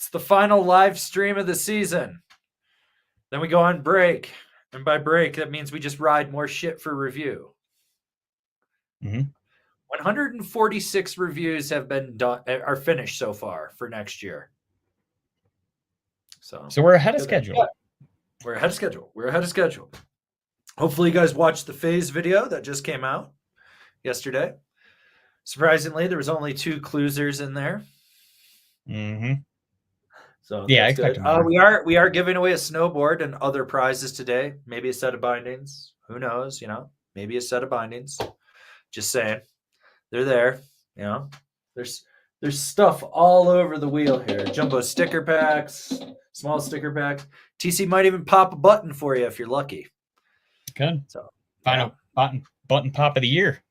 It's the final live stream of the season. Then we go on break. And by break, that means we just ride more shit for review. 146 reviews have been done, are finished so far for next year. So we're ahead of schedule. Yeah. We're ahead of schedule. Hopefully you guys watched the phase video that just came out yesterday. Surprisingly, there was only 2 closers in there. So yeah, that's good. We are giving away a snowboard and other prizes today. Maybe a set of bindings. Who knows? Maybe a set of bindings. Just saying, they're there. There's stuff all over the wheel here. Jumbo sticker packs, small sticker packs. TC might even pop a button for you if you're lucky. Good. So final button pop of the year.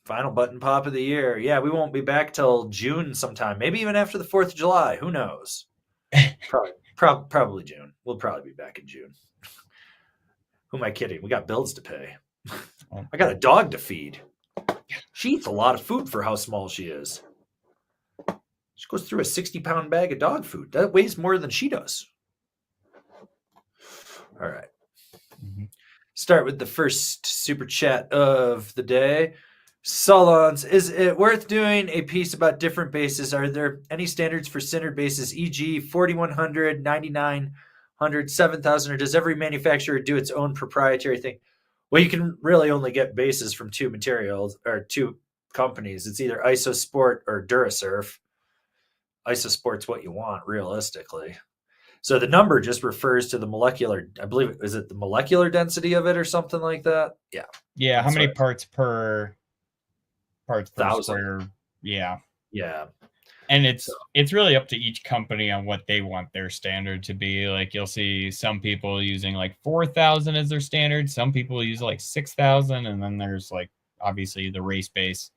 Final button pop of the year. Yeah, we won't be back till June sometime. Maybe even after the 4th of July. Who knows? Probably June. We'll probably be back in June. Who am I kidding? We got bills to pay. I got a dog to feed. She eats a lot of food for how small she is. She goes through a 60-pound bag of dog food. That weighs more than she does. All right. Start with the first super chat of the day. Salons, is it worth doing a piece about different bases? Are there any standards for centered bases, e.g. 4,100, 9,900, 7,000, or does every manufacturer do its own proprietary thing? Well, you can really only get bases from 2 materials or 2 companies. It's either IsoSport or Durasurf. IsoSport's what you want, realistically. So the number just refers to the molecular, I believe, is it the molecular density of it or something like that? Yeah. Yeah, how many parts per square? Yeah. And it's really up to each company on what they want their standard to be. Like, you'll see some people using like 4,000 as their standard. Some people use like 6,000, and then there's like obviously the race base,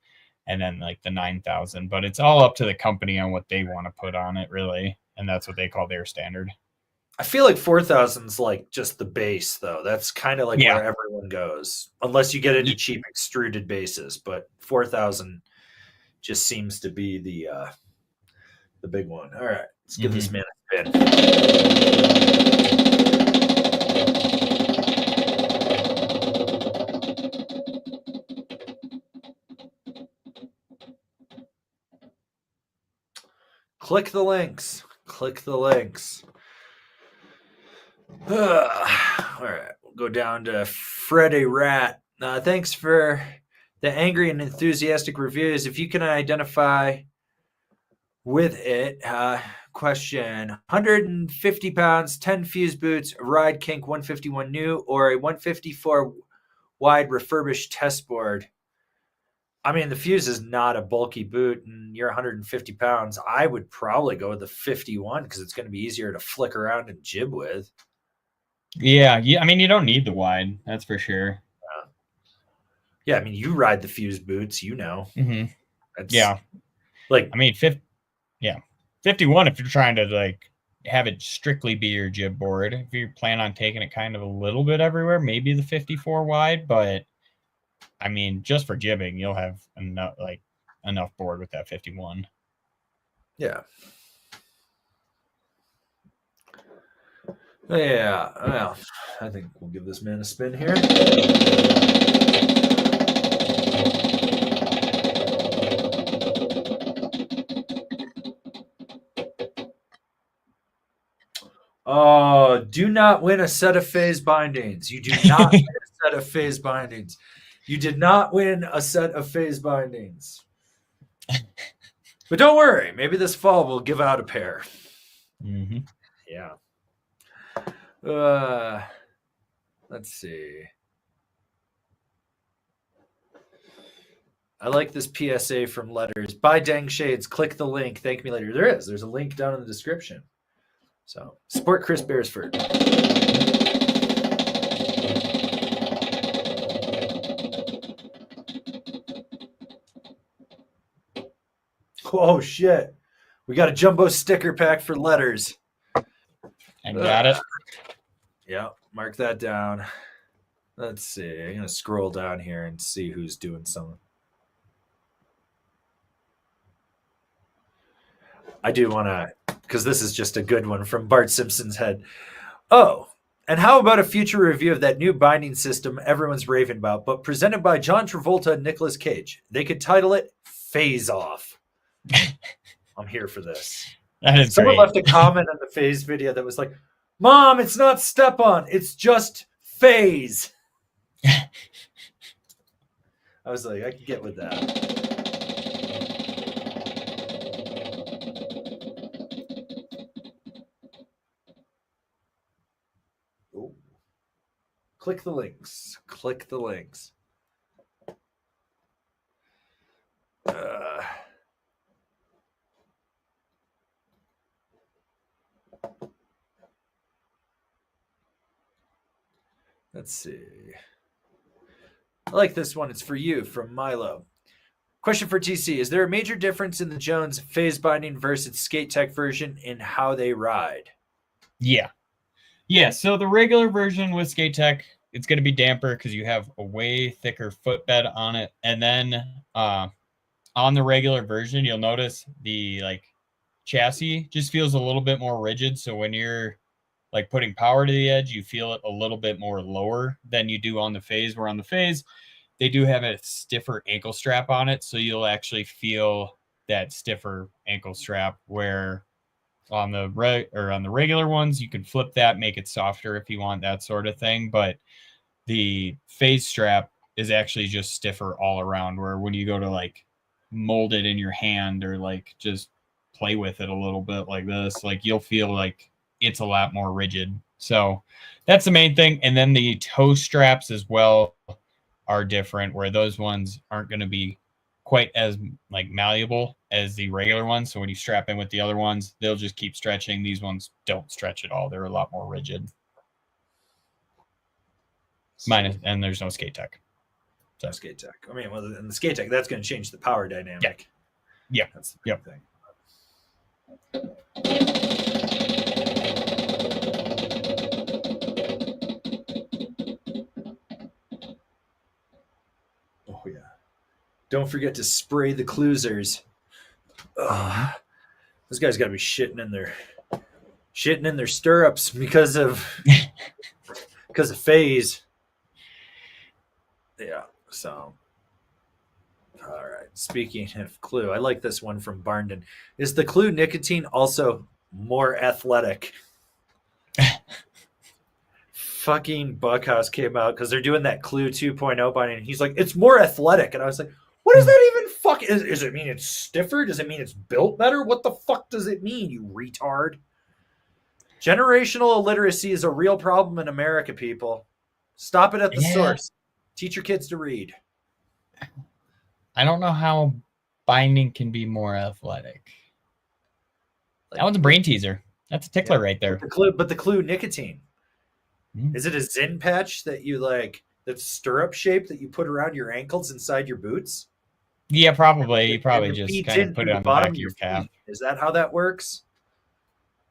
and then like the 9,000. But it's all up to the company on what they want to put on it, really, and that's what they call their standard. I feel like 4,000 is like just the base, though. That's kind of like where everyone goes, unless you get into cheap extruded bases. But 4,000 just seems to be the big one. All right, let's give this man a spin. Click the links. All right, we'll go down to Freddy Rat. Thanks for the angry and enthusiastic reviews. If you can identify with it, question: 150 pounds, 10 fuse boots, Ride Kink 151 new, or a 154 wide refurbished test board? I mean, the fuse is not a bulky boot, and you're 150 pounds. I would probably go with the 51 because it's going to be easier to flick around and jib with. Yeah. I mean, you don't need the wide, that's for sure. Yeah, I mean, you ride the fuse boots, Yeah. Like, I mean, 51 if you're trying to like have it strictly be your jib board. If you plan on taking it kind of a little bit everywhere, maybe the 54 wide, but I mean, just for jibbing, you'll have enough board with that 51. Yeah. Yeah. Well, I think we'll give this man a spin here. Oh, do not win a set of phase bindings. You do not win a set of phase bindings. You did not win a set of phase bindings. But don't worry. Maybe this fall we'll give out a pair. Yeah. Let's see. I like this PSA from Letters. Buy Dang Shades. Click the link. Thank me later. There's a link down in the description. So support Chris Beresford. Oh shit. We got a jumbo sticker pack for Letters. I got it. Yeah, mark that down. Let's see. I'm gonna scroll down here and see who's doing something. I do want to because this is just a good one from Bart Simpson's head. Oh, and how about a future review of that new binding system everyone's raving about, but presented by John Travolta and Nicolas Cage? They could title it Phase Off. I'm here for this. That is Someone great. left a comment on the Phase video that was like, Mom, it's not step on, it's just phase. I was like, I can get with that. Ooh. Click the links. Click the links. Let's see. I like this one. It's for you from Milo. Question for TC. Is there a major difference in the Jones phase binding versus skate tech version in how they ride? Yeah. Yeah. So the regular version with skate tech, it's going to be damper because you have a way thicker footbed on it. And then on the regular version, you'll notice the chassis just feels a little bit more rigid. So when you're putting power to the edge, you feel it a little bit more lower than you do on the phase. Where on the phase, they do have a stiffer ankle strap on it, so you'll actually feel that stiffer ankle strap. Where on the regular ones, you can flip that, make it softer if you want that sort of thing. But the phase strap is actually just stiffer all around. Where when you go to mold it in your hand or just play with it a little bit like this, you'll feel like it's a lot more rigid. So that's the main thing. And then the toe straps as well are different, where those ones aren't going to be quite as malleable as the regular ones. So when you strap in with the other ones, they'll just keep stretching. These ones don't stretch at all. They're a lot more rigid. And there's no skate tech. So. No skate tech. I mean, well, in the skate tech, that's going to change the power dynamic. Yeah. That's the thing. Oh, yeah. Don't forget to spray the closers. Those guys got to be shitting in their stirrups because of phase. Yeah. So, all right. Speaking of clue, I like this one from Barndon. Is the clue nicotine also more athletic? Fucking Buckhouse came out because they're doing that Clue 2.0 binding. And he's like, it's more athletic. And I was like, what does that even does it mean it's stiffer? Does it mean it's built better? What the fuck does it mean, you retard? Generational illiteracy is a real problem in America, people. Stop it at the source. Teach your kids to read. I don't know how binding can be more athletic. That one's a brain teaser. That's a tickler right there. But the clue nicotine. Is it a Zin patch that you that's stirrup shape that you put around your ankles inside your boots? Yeah, probably. You probably just kind of put it on the back of your calf. Is that how that works?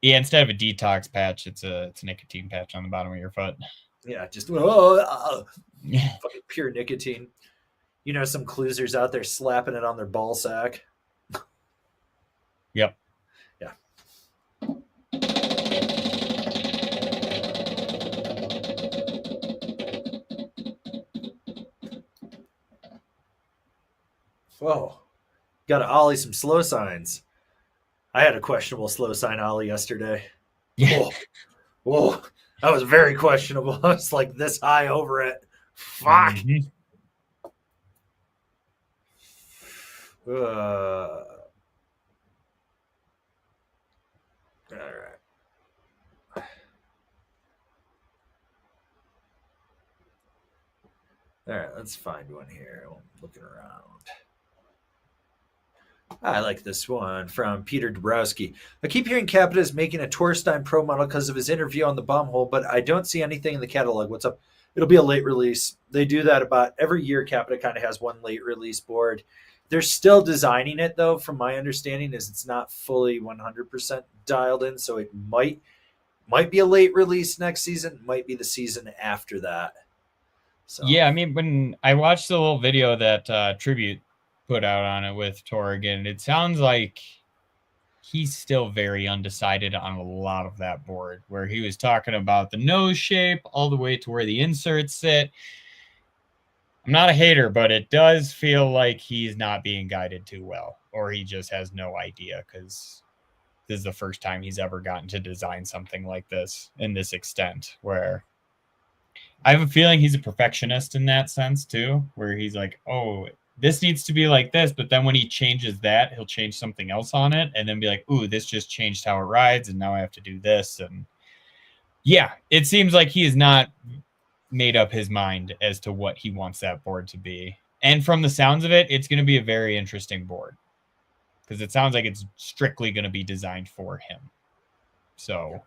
Yeah, instead of a detox patch, it's a nicotine patch on the bottom of your foot. Yeah, just fucking pure nicotine. You know, some closers out there slapping it on their ball sack. Yep. Yeah. Whoa. Got to ollie some slow signs. I had a questionable slow sign ollie yesterday. Yeah. Whoa. That was very questionable. I was this high over it. Fuck. Mm-hmm. All right. All right, let's find one here. I'm looking around. I like this one from Peter Dabrowski. I keep hearing Capita is making a Torstein Pro model because of his interview on the bomb hole, but I don't see anything in the catalog. What's up? It'll be a late release. They do that about every year. Capita kind of has one late release board. They're still designing it, though, from my understanding, is it's not fully 100% dialed in, so it might be a late release next season, might be the season after that. So. Yeah, I mean, when I watched the little video that Tribute put out on it with Torrigan, it sounds like he's still very undecided on a lot of that board, where he was talking about the nose shape all the way to where the inserts sit. I'm not a hater, but it does feel like he's not being guided too well, or he just has no idea, because this is the first time he's ever gotten to design something like this in this extent, where I have a feeling he's a perfectionist in that sense too, where he's like, oh, this needs to be like this, but then when he changes that, he'll change something else on it and then be like, ooh, this just changed how it rides, and now I have to do this. And yeah, it seems like he is not made up his mind as to what he wants that board to be. And from the sounds of it, it's going to be a very interesting board, because it sounds like it's strictly going to be designed for him. So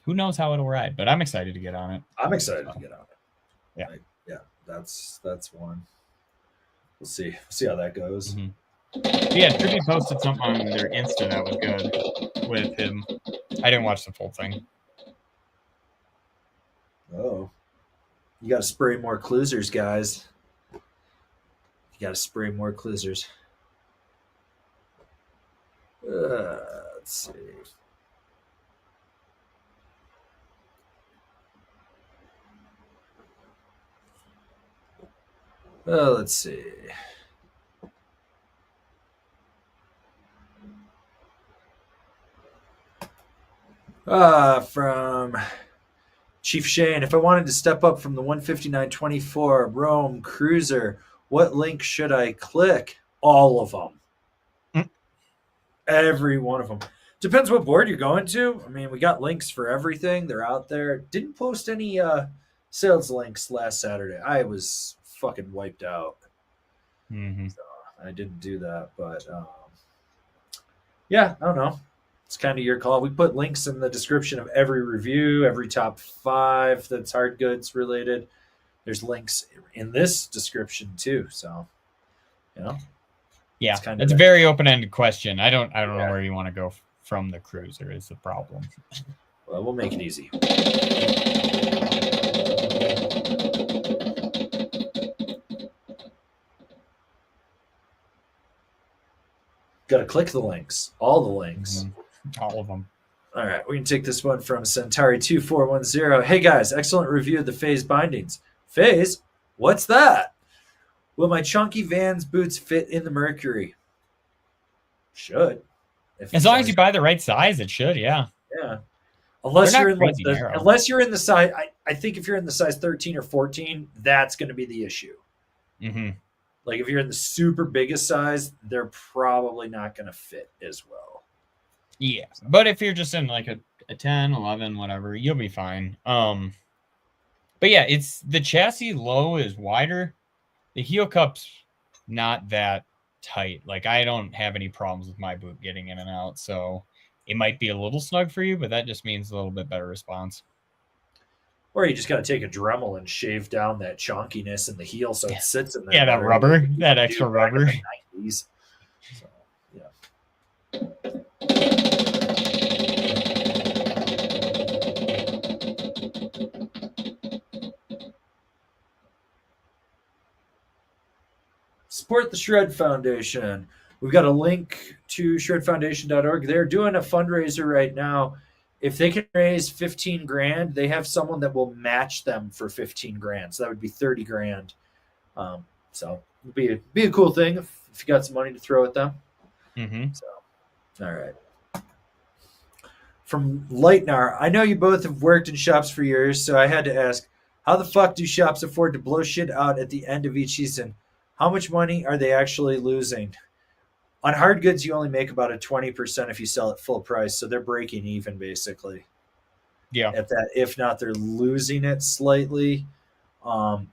who knows how it'll ride, but I'm excited to get on it. I'm excited to get on it. Yeah. Yeah, that's one. We'll see how that goes. Mm-hmm. Yeah, Trippy posted something on their Insta that was good with him. I didn't watch the full thing. Oh, you got to spray more closers, guys. You got to spray more closers. Let's see. Let's see. From Chief Shane, if I wanted to step up from the 159.24 Rome Cruiser, what link should I click? All of them. Every one of them. Depends what board you're going to. I mean, we got links for everything. They're out there. Didn't post any sales links last Saturday. I was fucking wiped out. Mm-hmm. So I didn't do that. But yeah, I don't know. It's kind of your call. We put links in the description of every review, every top 5 that's hard goods related. There's links in this description too. So, you know. Yeah, it's a very open-ended question. I don't know where you want to go from the cruiser is the problem. Well, we'll make it easy. Got to click the links, all the links. Mm-hmm. All of them. All right, we can take this one from Centauri2410. Hey guys, excellent review of the Phase bindings. Phase? What's that? Will my chunky Vans boots fit in the Mercury? Should. As long as you buy the right size, it should, yeah. Yeah. Unless you're in the size, I think if you're in the size 13 or 14, that's going to be the issue. Mm-hmm. Like if you're in the super biggest size, they're probably not going to fit as well. Yeah, but if you're just in like a 10, 11, whatever, you'll be fine. But yeah, it's the chassis low is wider. The heel cup's not that tight. Like I don't have any problems with my boot getting in and out, so it might be a little snug for you, but that just means a little bit better response. Or you just got to take a Dremel and shave down that chunkiness in the heel so it sits in there. Yeah, that rubber, that extra rubber. So, yeah. Support the Shred Foundation. We've got a link to shredfoundation.org. They're doing a fundraiser right now. If they can raise 15 grand, they have someone that will match them for 15 grand. So that would be 30 grand. So it'd be a cool thing if you got some money to throw at them. Mm-hmm. So, all right. From Lightnar, I know you both have worked in shops for years, so I had to ask, how the fuck do shops afford to blow shit out at the end of each season? How much money are they actually losing? On hard goods, you only make about a 20% if you sell at full price, so they're breaking even basically. Yeah. At that, if not, they're losing it slightly.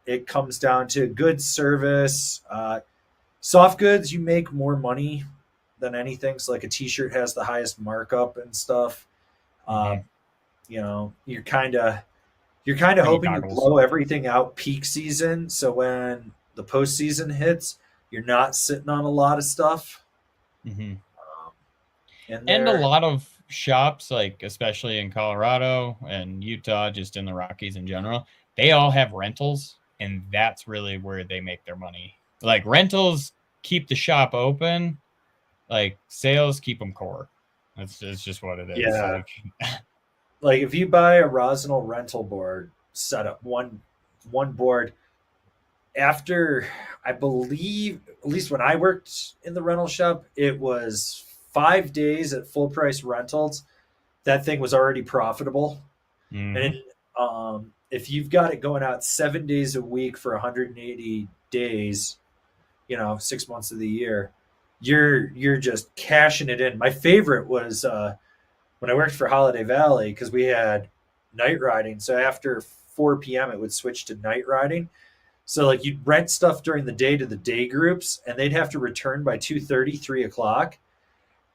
It comes down to good service. Soft goods, you make more money than anything. So like a t-shirt has the highest markup and stuff. You know, you're kind of hoping to blow everything out peak season. So when the postseason hits, you're not sitting on a lot of stuff. Mm-hmm. And a lot of shops, like especially in Colorado and Utah, just in the Rockies in general, they all have rentals, and that's really where they make their money. Like rentals keep the shop open, Like sales keep them core. It's just what it is. Yeah. Like if you buy a Rosinal rental board, set up one board, after I believe, at least when I worked in the rental shop, it was 5 days at full price rentals. That thing was already profitable. And if you've got it going out 7 days a week for 180 days, 6 months of the year, you're just cashing it in. My favorite was when I worked for Holiday Valley, because we had night riding. So after 4 p.m., it would switch to night riding. So like you'd rent stuff during the day to the day groups, and they'd have to return by 2:30, 3 o'clock.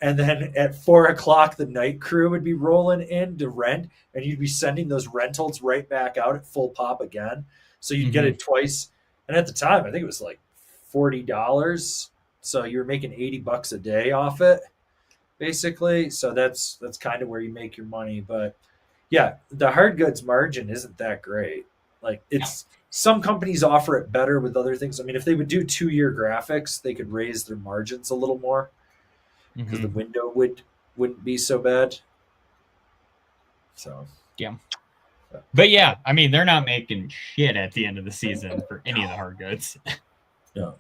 And then at 4 o'clock, the night crew would be rolling in to rent, and you'd be sending those rentals right back out at full pop again. So you'd get it twice. And at the time, I think it was like $40. So you were making $80 a day off it, basically. So that's kind of where you make your money. But yeah, the hard goods margin isn't that great. Like some companies offer it better with other things. I mean, if they would do 2-year graphics, they could raise their margins a little more, because the window wouldn't be so bad. So yeah. But yeah, I mean, they're not making shit at the end of the season for any of the hard goods. No.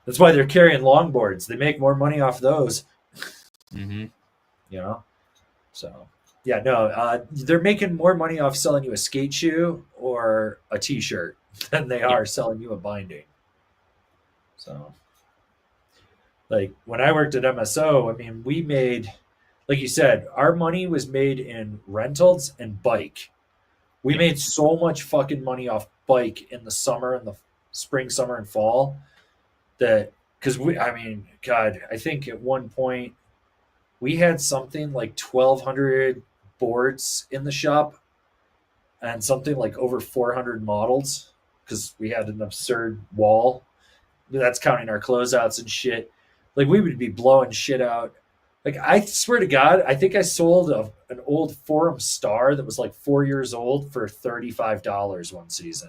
That's why they're carrying longboards. They make more money off those. So yeah, no, they're making more money off selling you a skate shoe or a t-shirt than they are selling you a binding. So like when I worked at MSO, I mean, we made, like you said, our money was made in rentals and bike. We made so much fucking money off bike in the summer and the spring, summer, and fall that, because I think at one point we had something like 1,200 boards in the shop and something like over 400 models, because we had an absurd wall. That's counting our closeouts and shit. Like we would be blowing shit out. Like I swear to God, I think I sold an old Forum Star that was like 4 years old for $35 one season.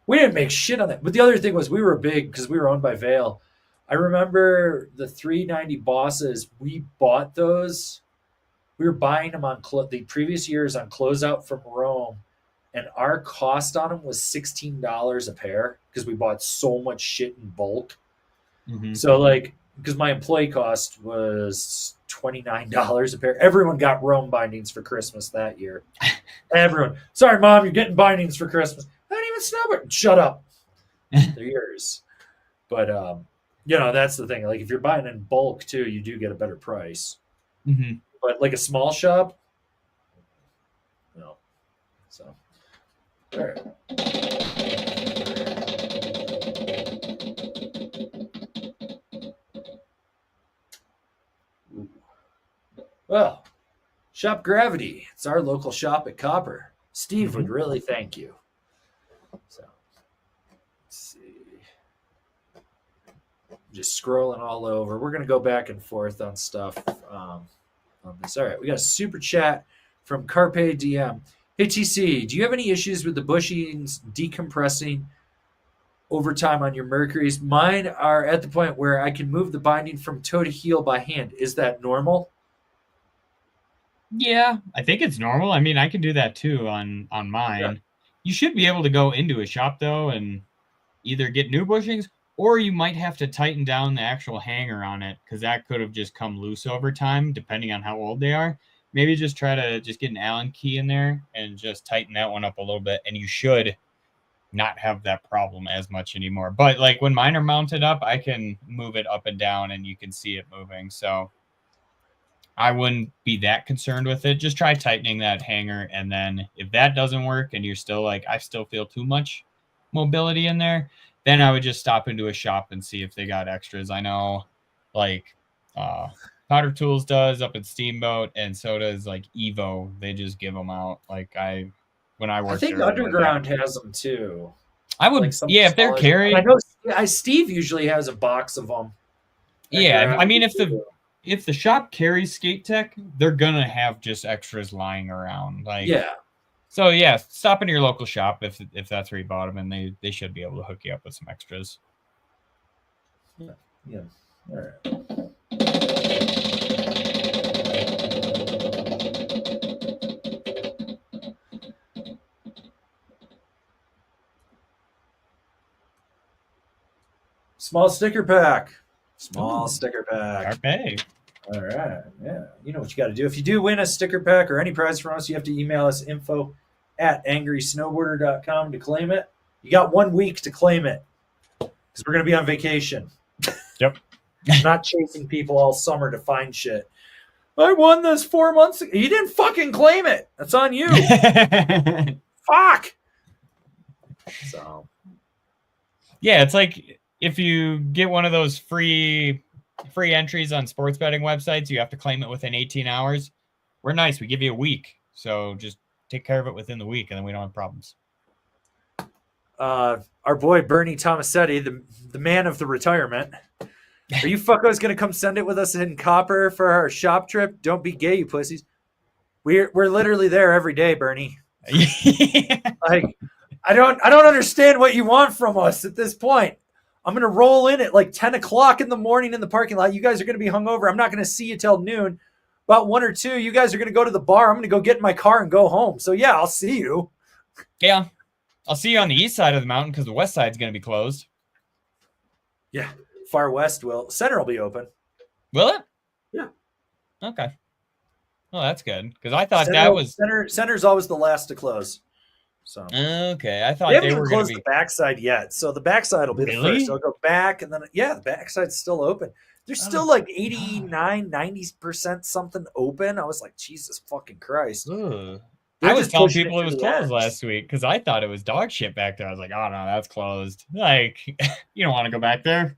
We didn't make shit on that. But the other thing was we were big because we were owned by Vail. I remember the 390 Bosses. We bought those. We were buying them on the previous years on closeout from Rome, and our cost on them was $16 a pair because we bought so much shit in bulk. So like, because my employee cost was $29 a pair. Everyone got Rome bindings for Christmas that year. Everyone. Sorry, Mom, you're getting bindings for Christmas. I don't even snowboard. Shut up. They're yours. But that's the thing. Like if you're buying in bulk too, you do get a better price. But like a small shop, no. So, all right. Well, Shop Gravity. It's our local shop at Copper. Steve would really thank you. So, let's see. Just scrolling all over. We're going to go back and forth on stuff on this. All right, we got a super chat from Carpe Diem. Hey, TC, do you have any issues with the bushings decompressing over time on your Mercuries? Mine are at the point where I can move the binding from toe to heel by hand. Is that normal? Yeah, I think it's normal. I mean, I can do that too on mine. Yeah. You should be able to go into a shop though and either get new bushings, or you might have to tighten down the actual hanger on it, because that could have just come loose over time, depending on how old they are. Maybe just try to just get an Allen key in there and just tighten that one up a little bit, and you should not have that problem as much anymore. But like when mine are mounted up, I can move it up and down and you can see it moving. So I wouldn't be that concerned with it. Just try tightening that hanger. And then if that doesn't work and you're still like, I still feel too much mobility in there, then I would just stop into a shop and see if they got extras. I know like Powder Tools does up at Steamboat, and so does like Evo. They just give them out. Like when I worked, I think Underground has them too. I would, like if they're carried. I know Steve usually has a box of them. Yeah, I mean, if the shop carries Skate Tech, they're gonna have just extras lying around. Like, yeah. So yeah, stop into your local shop if that's where you bought them, and they should be able to hook you up with some extras. Yeah. All right. Small sticker pack. Small Ooh. sticker pack. Carpe. All right. Yeah. You know what you got to do. If you do win a sticker pack or any prize from us, you have to email us info@angrysnowboarder.com to claim it. You got 1 week to claim it because we're going to be on vacation. Yep. Not chasing people all summer to find shit. I won this 4 months ago. You didn't fucking claim it. That's on you. Fuck. So. Yeah, it's like if you get one of those free entries on sports betting websites, you have to claim it within 18 hours. We're nice. We give you a week. So just take care of it within the week, and then we don't have problems. Our boy Bernie Tomasetti, the man of the retirement. Are you fuckers going to come send it with us in Copper for our shop trip? Don't be gay, you pussies. We're literally there every day, Bernie. Like, I don't understand what you want from us at this point. I'm going to roll in at like 10 o'clock in the morning in the parking lot. You guys are going to be hungover. I'm not going to see you till noon. About 1 or 2, you guys are going to go to the bar. I'm going to go get in my car and go home. So, yeah, I'll see you. Yeah. I'll see you on the east side of the mountain because the west side's going to be closed. Yeah. Far west will. Center will be open. Will it? Yeah. Okay. Well, that's good because I thought that was center's always the last to close. So okay, I thought they haven't were going to closed the backside yet. So the backside will be the first. They'll go back and then the backside's still open. There's still like 89, 90% something open. I was like, Jesus fucking Christ. I was telling people it was closed last week because I thought it was dog shit back there. I was like, oh no, that's closed. Like, you don't want to go back there.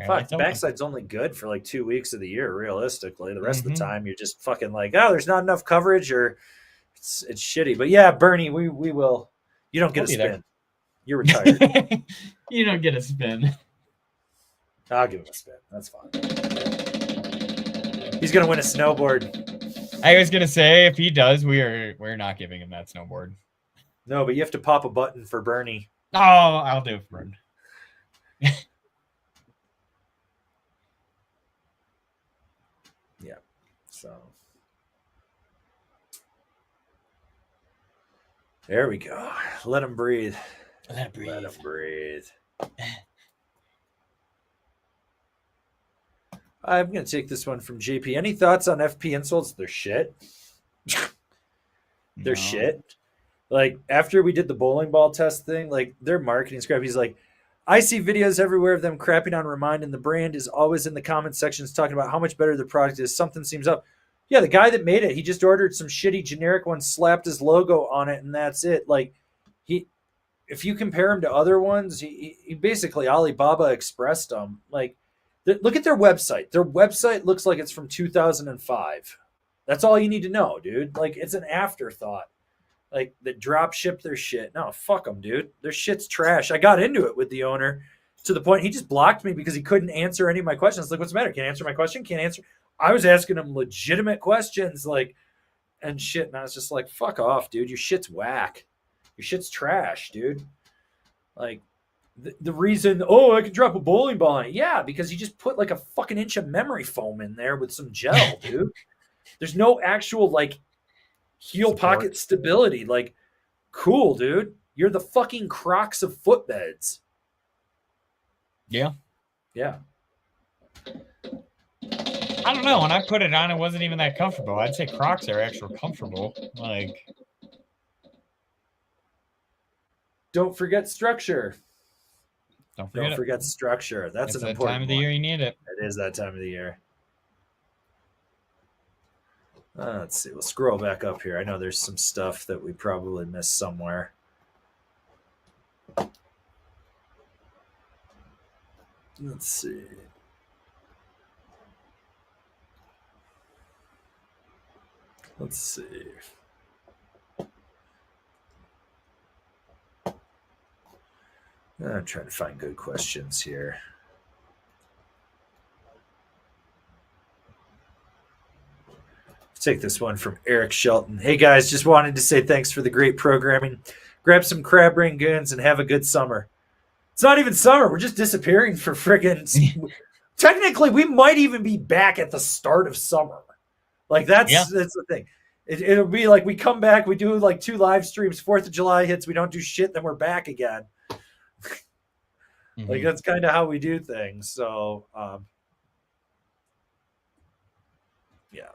Fuck, the backside's only good for like 2 weeks of the year, realistically. The rest of the time, you're just fucking like, oh, there's not enough coverage or it's shitty. But yeah, Bernie, we will. You don't get a spin. There. You're retired. You don't get a spin. I'll give him a spin. That's fine. He's going to win a snowboard. I was going to say, if he does, we're not giving him that snowboard. No, but you have to pop a button for Bernie. Oh, I'll do it for Bernie. Yeah. So there we go. Let him breathe. Let him breathe. I'm going to take this one from JP. Any thoughts on FP insults? They're shit. They're shit. Like, after we did the bowling ball test thing, like, their marketing script, he's like, I see videos everywhere of them crapping on Remind, and the brand is always in the comment sections talking about how much better the product is. Something seems up. Yeah, the guy that made it, he just ordered some shitty generic one, slapped his logo on it, and that's it. Like, if you compare him to other ones, he basically Alibaba expressed them. Like, look at their website. Their website looks like it's from 2005. That's all you need to know, dude. Like, it's an afterthought. Like, the drop ship their shit. No, fuck them, dude. Their shit's trash. I got into it with the owner to the point he just blocked me because he couldn't answer any of my questions. Like, what's the matter? Can't answer my question? Can't answer. I was asking him legitimate questions, like, and shit. And I was just like, fuck off, dude. Your shit's whack. Your shit's trash, dude. Like, the reason, I can drop a bowling ball on it. Yeah, because you just put like a fucking inch of memory foam in there with some gel, dude. There's no actual, like, heel pocket stability. Like, cool, dude. You're the fucking Crocs of footbeds. Yeah. Yeah. I don't know. When I put it on, it wasn't even that comfortable. I'd say Crocs are actually comfortable. Like, don't forget structure. Don't forget structure. That's an important time of the year you need it. It is that time of the year. Let's see. We'll scroll back up here. I know there's some stuff that we probably missed somewhere. Let's see. Let's see. I'm trying to find good questions here. Take this one from Eric Shelton. Hey guys, just wanted to say thanks for the great programming. Grab some crab rangoons and have a good summer. It's not even summer. We're just disappearing for friggin' technically, we might even be back at the start of summer. Like, that's the thing. It'll be like we come back, we do like 2 live streams, 4th of July hits, we don't do shit, then we're back again. Like that's kind of how we do things. So yeah.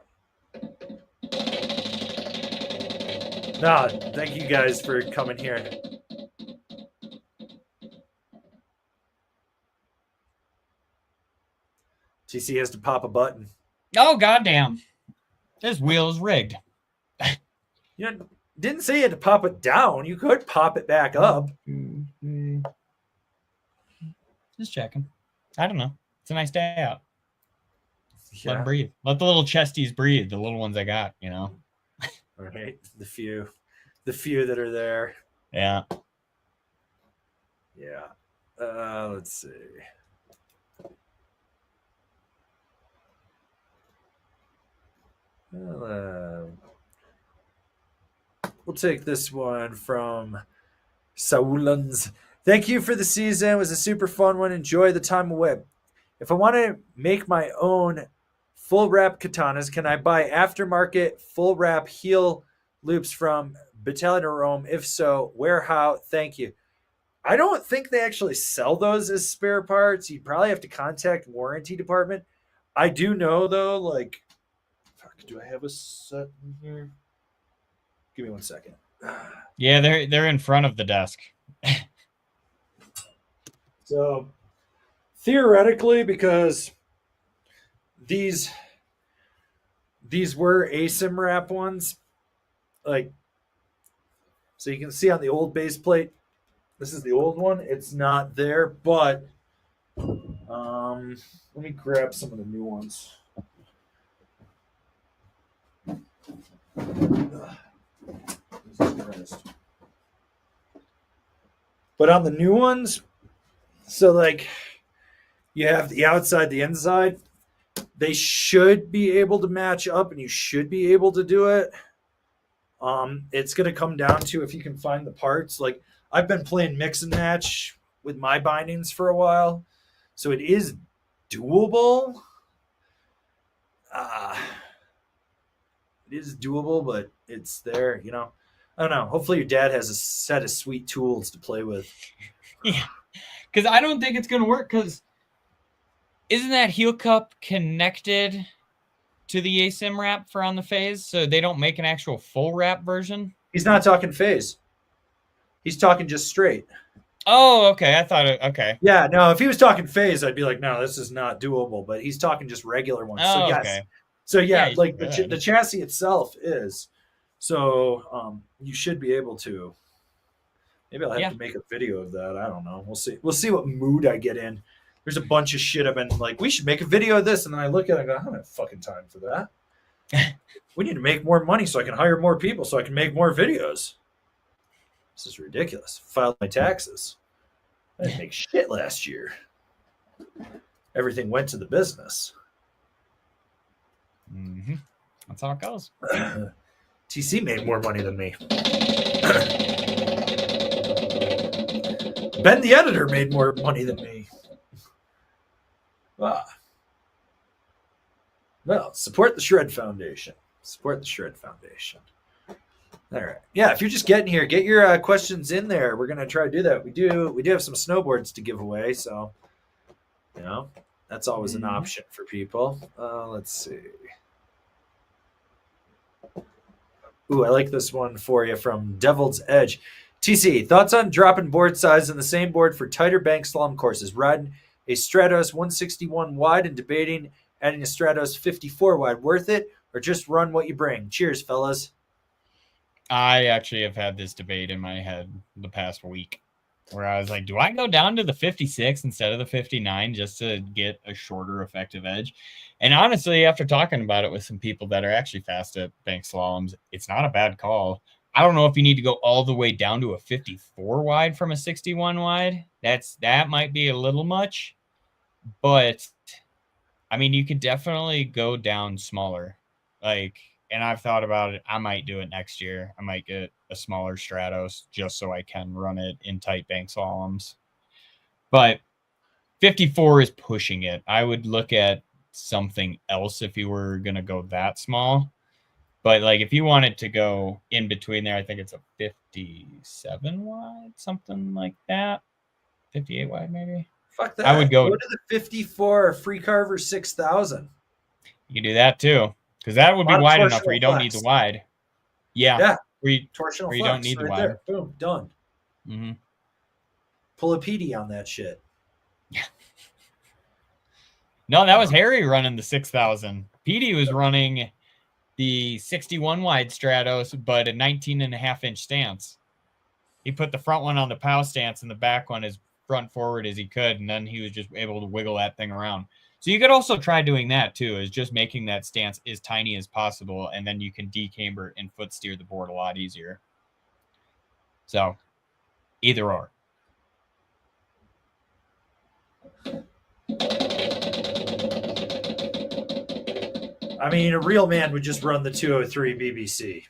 No, thank you guys for coming here. TC has to pop a button. Oh, goddamn. This wheel is rigged. You know, didn't say you had to pop it down. You could pop it back up. Just checking. I don't know. It's a nice day out. Yeah. Let them breathe. Let the little chesties breathe. The little ones I got, you know. All right. The few that are there. Yeah. Yeah. Let's see. We'll take this one from Saulans. Thank you for the season. It was a super fun one. Enjoy the time away. If I want to make my own full wrap katanas, can I buy aftermarket full wrap heel loops from Battalion of Rome? If so, where, how? Thank you. I don't think they actually sell those as spare parts. You'd probably have to contact warranty department. I do know though, like, fuck, do I have a set in here? Give me 1 second. Yeah, they're in front of the desk. So theoretically, because these were ASIM wrap ones, like, so you can see on the old base plate, this is the old one. It's not there, but let me grab some of the new ones. But on the new ones, so like you have the outside, the inside, they should be able to match up and you should be able to do it. It's going to come down to if you can find the parts. Like I've been playing mix and match with my bindings for a while, so it is doable. It is doable, but it's there, you know. I don't know. Hopefully your dad has a set of sweet tools to play with. Yeah, because I don't think it's going to work, because isn't that heel cup connected to the ASIM wrap for on the phase, so they don't make an actual full wrap version? He's not talking phase. He's talking just straight. Oh, okay. I thought it. Okay. Yeah, no, if he was talking phase, I'd be like, no, this is not doable. But he's talking just regular ones. Oh, so, yes. okay. So, yeah, Yeah, like the chassis itself is. So, you should be able to. Maybe I'll have to make a video of that. I don't know. We'll see. We'll see what mood I get in. There's a bunch of shit I've been like, we should make a video of this. And then I look at it and go, I don't have fucking time for that. We need to make more money so I can hire more people so I can make more videos. This is ridiculous. Filed my taxes. I didn't make shit last year. Everything went to the business. Mm-hmm. That's how it goes. TC made more money than me. Ben, the editor, made more money than me. Well, support the Shred Foundation. Support the Shred Foundation. All right. Yeah, if you're just getting here, get your questions in there. We're gonna try to do that. We do have some snowboards to give away, so you know that's always an option for people. Let's see. Ooh, I like this one for you from Devil's Edge. TC, thoughts on dropping board size in the same board for tighter bank slalom courses? Riding a Stratos 161 wide and debating adding a Stratos 54 wide. Worth it, or just run what you bring? Cheers, fellas. I actually have had this debate in my head the past week where I was like, do I go down to the 56 instead of the 59 just to get a shorter effective edge? And honestly, after talking about it with some people that are actually fast at bank slaloms, it's not a bad call. I don't know if you need to go all the way down to a 54 wide from a 61 wide. That might be a little much, but I mean, you could definitely go down smaller. Like, and I've thought about it. I might do it next year. I might get a smaller Stratos just so I can run it in tight bank slaloms. But 54 is pushing it. I would look at something else if you were going to go that small. But like if you wanted to go in between there, I think it's a 57 wide, something like that. 58 wide, maybe. Fuck that. I would go to the 54 free carver 6,000. You can do that too, because that would be wide enough where you don't need the wide. Yeah. Where you torsional don't need the wide. There. Boom, done. Mm-hmm. Pull a PD on that shit. Yeah. No, that was Harry running the 6,000. PD was running the 61 wide Stratos, but a 19.5-inch stance. He put the front one on the POW stance and the back one as front forward as he could, and then he was just able to wiggle that thing around. So you could also try doing that too, is just making that stance as tiny as possible, and then you can decamber and foot steer the board a lot easier. So either or. I mean, a real man would just run the 203 BBC.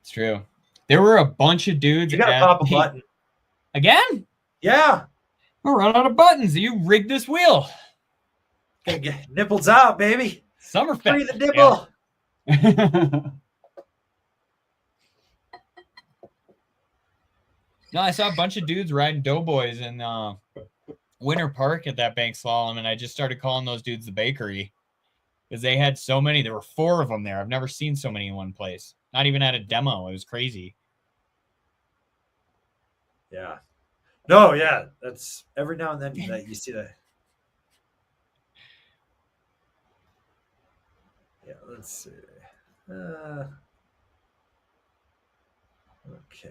It's true. There were a bunch of dudes. You gotta pop a button. Again? Yeah. We're running out of buttons. You rigged this wheel. Gotta get nipples out, baby. Summerfest. Free the nipple. Yeah. No, I saw a bunch of dudes riding doughboys in Winter Park at that bank slalom, and I just started calling those dudes the bakery because they had so many. There were 4 of them there. I've never seen so many in one place. Not even at a demo. It was crazy. Yeah. No, yeah. That's every now and then that you see that. Yeah, let's see. Okay.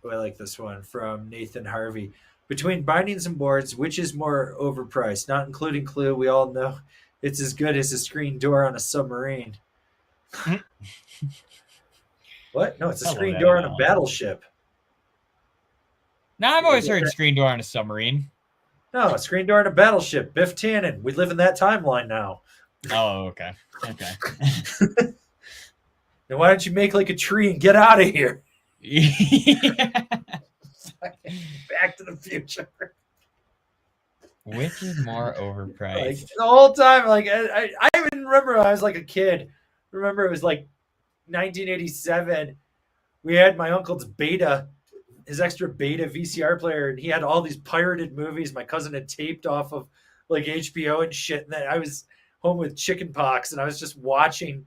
Oh, I like this one from Nathan Harvey. Between bindings and boards, which is more overpriced? Not including Clue, we all know it's as good as a screen door on a submarine. What? No, it's a screen door on a battleship. Now, I've always heard screen door on a submarine. No, a screen door on a battleship. Biff Tannen. We live in that timeline now. Oh, okay. Okay. Then why don't you make like a tree and get out of here? Yeah. Back to the Future. Which is more overpriced? Like, the whole time, like I even remember when I was like a kid. Remember it was like 1987. We had my uncle's Beta, his extra Beta VCR player, and he had all these pirated movies my cousin had taped off of like HBO and shit. And then I was home with chicken pox, and I was just watching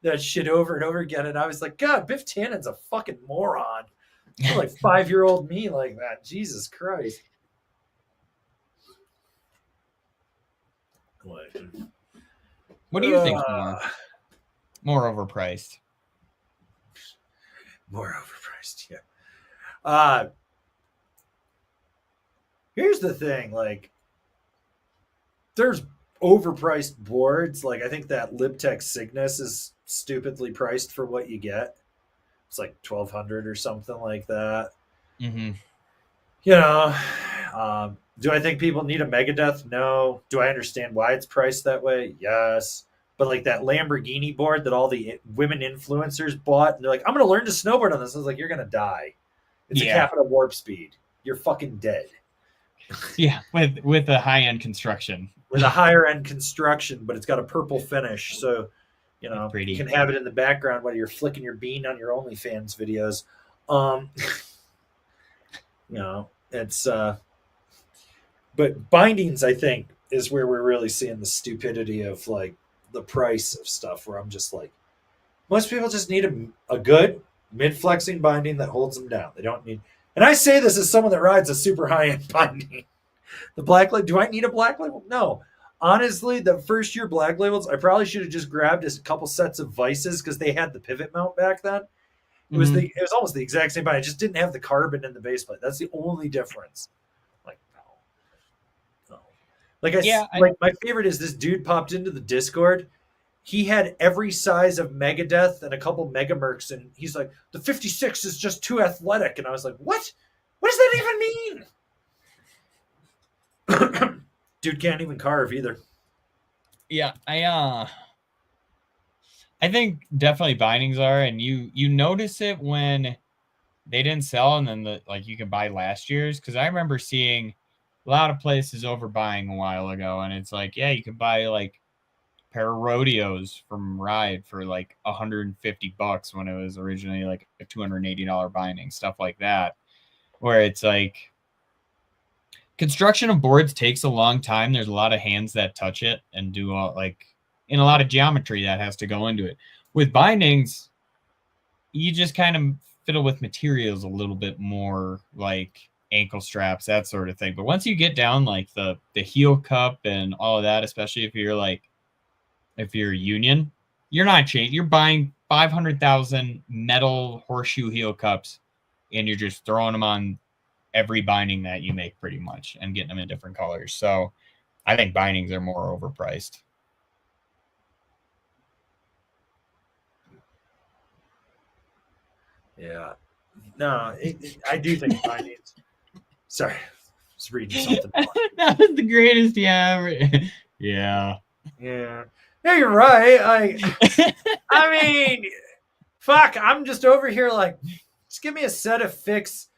that shit over and over again. And I was like, God, Biff Tannen's a fucking moron. I'm like 5-year-old me like that. Jesus Christ. What do you think more overpriced? More overpriced, yeah. Here's the thing, like, there's overpriced boards. Like, I think that Libtech Cygnus is stupidly priced for what you get. It's like $1,200 or something like that. Mm-hmm. You know, do I think people need a Megadeth? No. Do I understand why it's priced that way? Yes. But like that Lamborghini board that all the women influencers bought, and they're like, I'm going to learn to snowboard on this. I was like, you're going to die. It's a capital warp speed. You're fucking dead. Yeah, with a high-end construction. With a higher-end construction, but it's got a purple finish. So, you know, you can have it in the background while you're flicking your bean on your OnlyFans videos. You know, it's but bindings, I think, is where we're really seeing the stupidity of like the price of stuff, where I'm just like, most people just need a good mid-flexing binding that holds them down. They don't need, and I say this as someone that rides a super high-end binding. The black label, do I need a black label? No. Honestly, the first year black labels, I probably should have just grabbed a couple sets of Vices because they had the pivot mount back then. It was it was almost the exact same binding. I just didn't have the carbon in the base plate. That's the only difference. Like, no. Like my favorite is this dude popped into the Discord. He had every size of Megadeth and a couple Megamercs, and he's like, the 56 is just too athletic. And I was like, what? What does that even mean? Dude can't even carve either. Yeah, I think definitely bindings are, and you notice it when they didn't sell, and then you can buy last year's, because I remember seeing a lot of places overbuying a while ago, and it's like, yeah, you could buy like a pair of rodeos from Ride for like $150 when it was originally like a $280 binding, stuff like that. where it's like construction of boards takes a long time. There's a lot of hands that touch it and do like in a lot of geometry that has to go into it. With bindings, you just kind of fiddle with materials a little bit more, like ankle straps, that sort of thing. But once you get down like the heel cup and all of that, especially if you're union, you're not changing. You're buying 500,000 metal horseshoe heel cups, and you're just throwing them on every binding that you make pretty much and getting them in different colors. So I think bindings are more overpriced. Yeah. No, I do think bindings. Sorry, I was reading something. That was the greatest, yeah. Yeah. Yeah. Yeah, you're right. I mean, fuck, I'm just over here like, just give me a set of fixed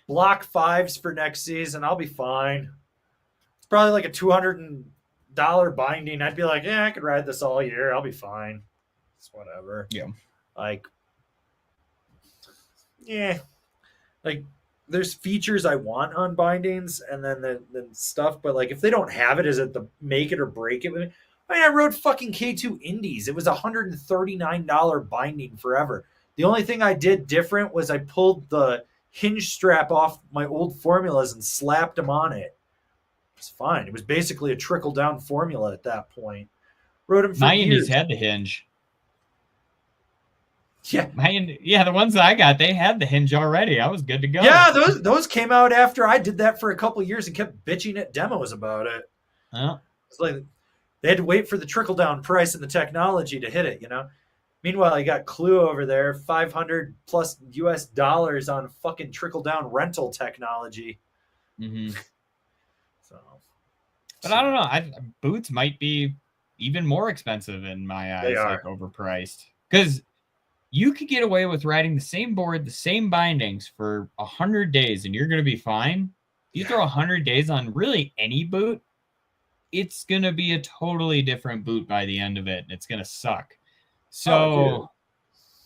block 5s for next season. I'll be fine. It's probably like a $200 binding. I'd be like, yeah, I could ride this all year. I'll be fine. It's whatever. Yeah. Like, yeah. Like, there's features I want on bindings and then stuff, but like if they don't have it, is it the make it or break it? I mean, I rode fucking K2 Indies. It was $139 binding forever. The only thing I did different was I pulled the hinge strap off my old formulas and slapped them on it. It was fine. It was basically a trickle down formula at that point. Rode them for my years. Indies had the hinge. Yeah. The ones that I got, they had the hinge already. I was good to go. Yeah, those came out after I did that for a couple of years and kept bitching at demos about it. It's like they had to wait for the trickle down price and the technology to hit it, you know. Meanwhile, you got Clue over there, $500 plus US on fucking trickle down rental technology. Mm-hmm. But I don't know. Boots might be even more expensive in my eyes, like overpriced. Because you could get away with riding the same board, the same bindings for 100 days, and you're going to be fine. You throw 100 days on really any boot, it's going to be a totally different boot by the end of it, and it's going to suck. So,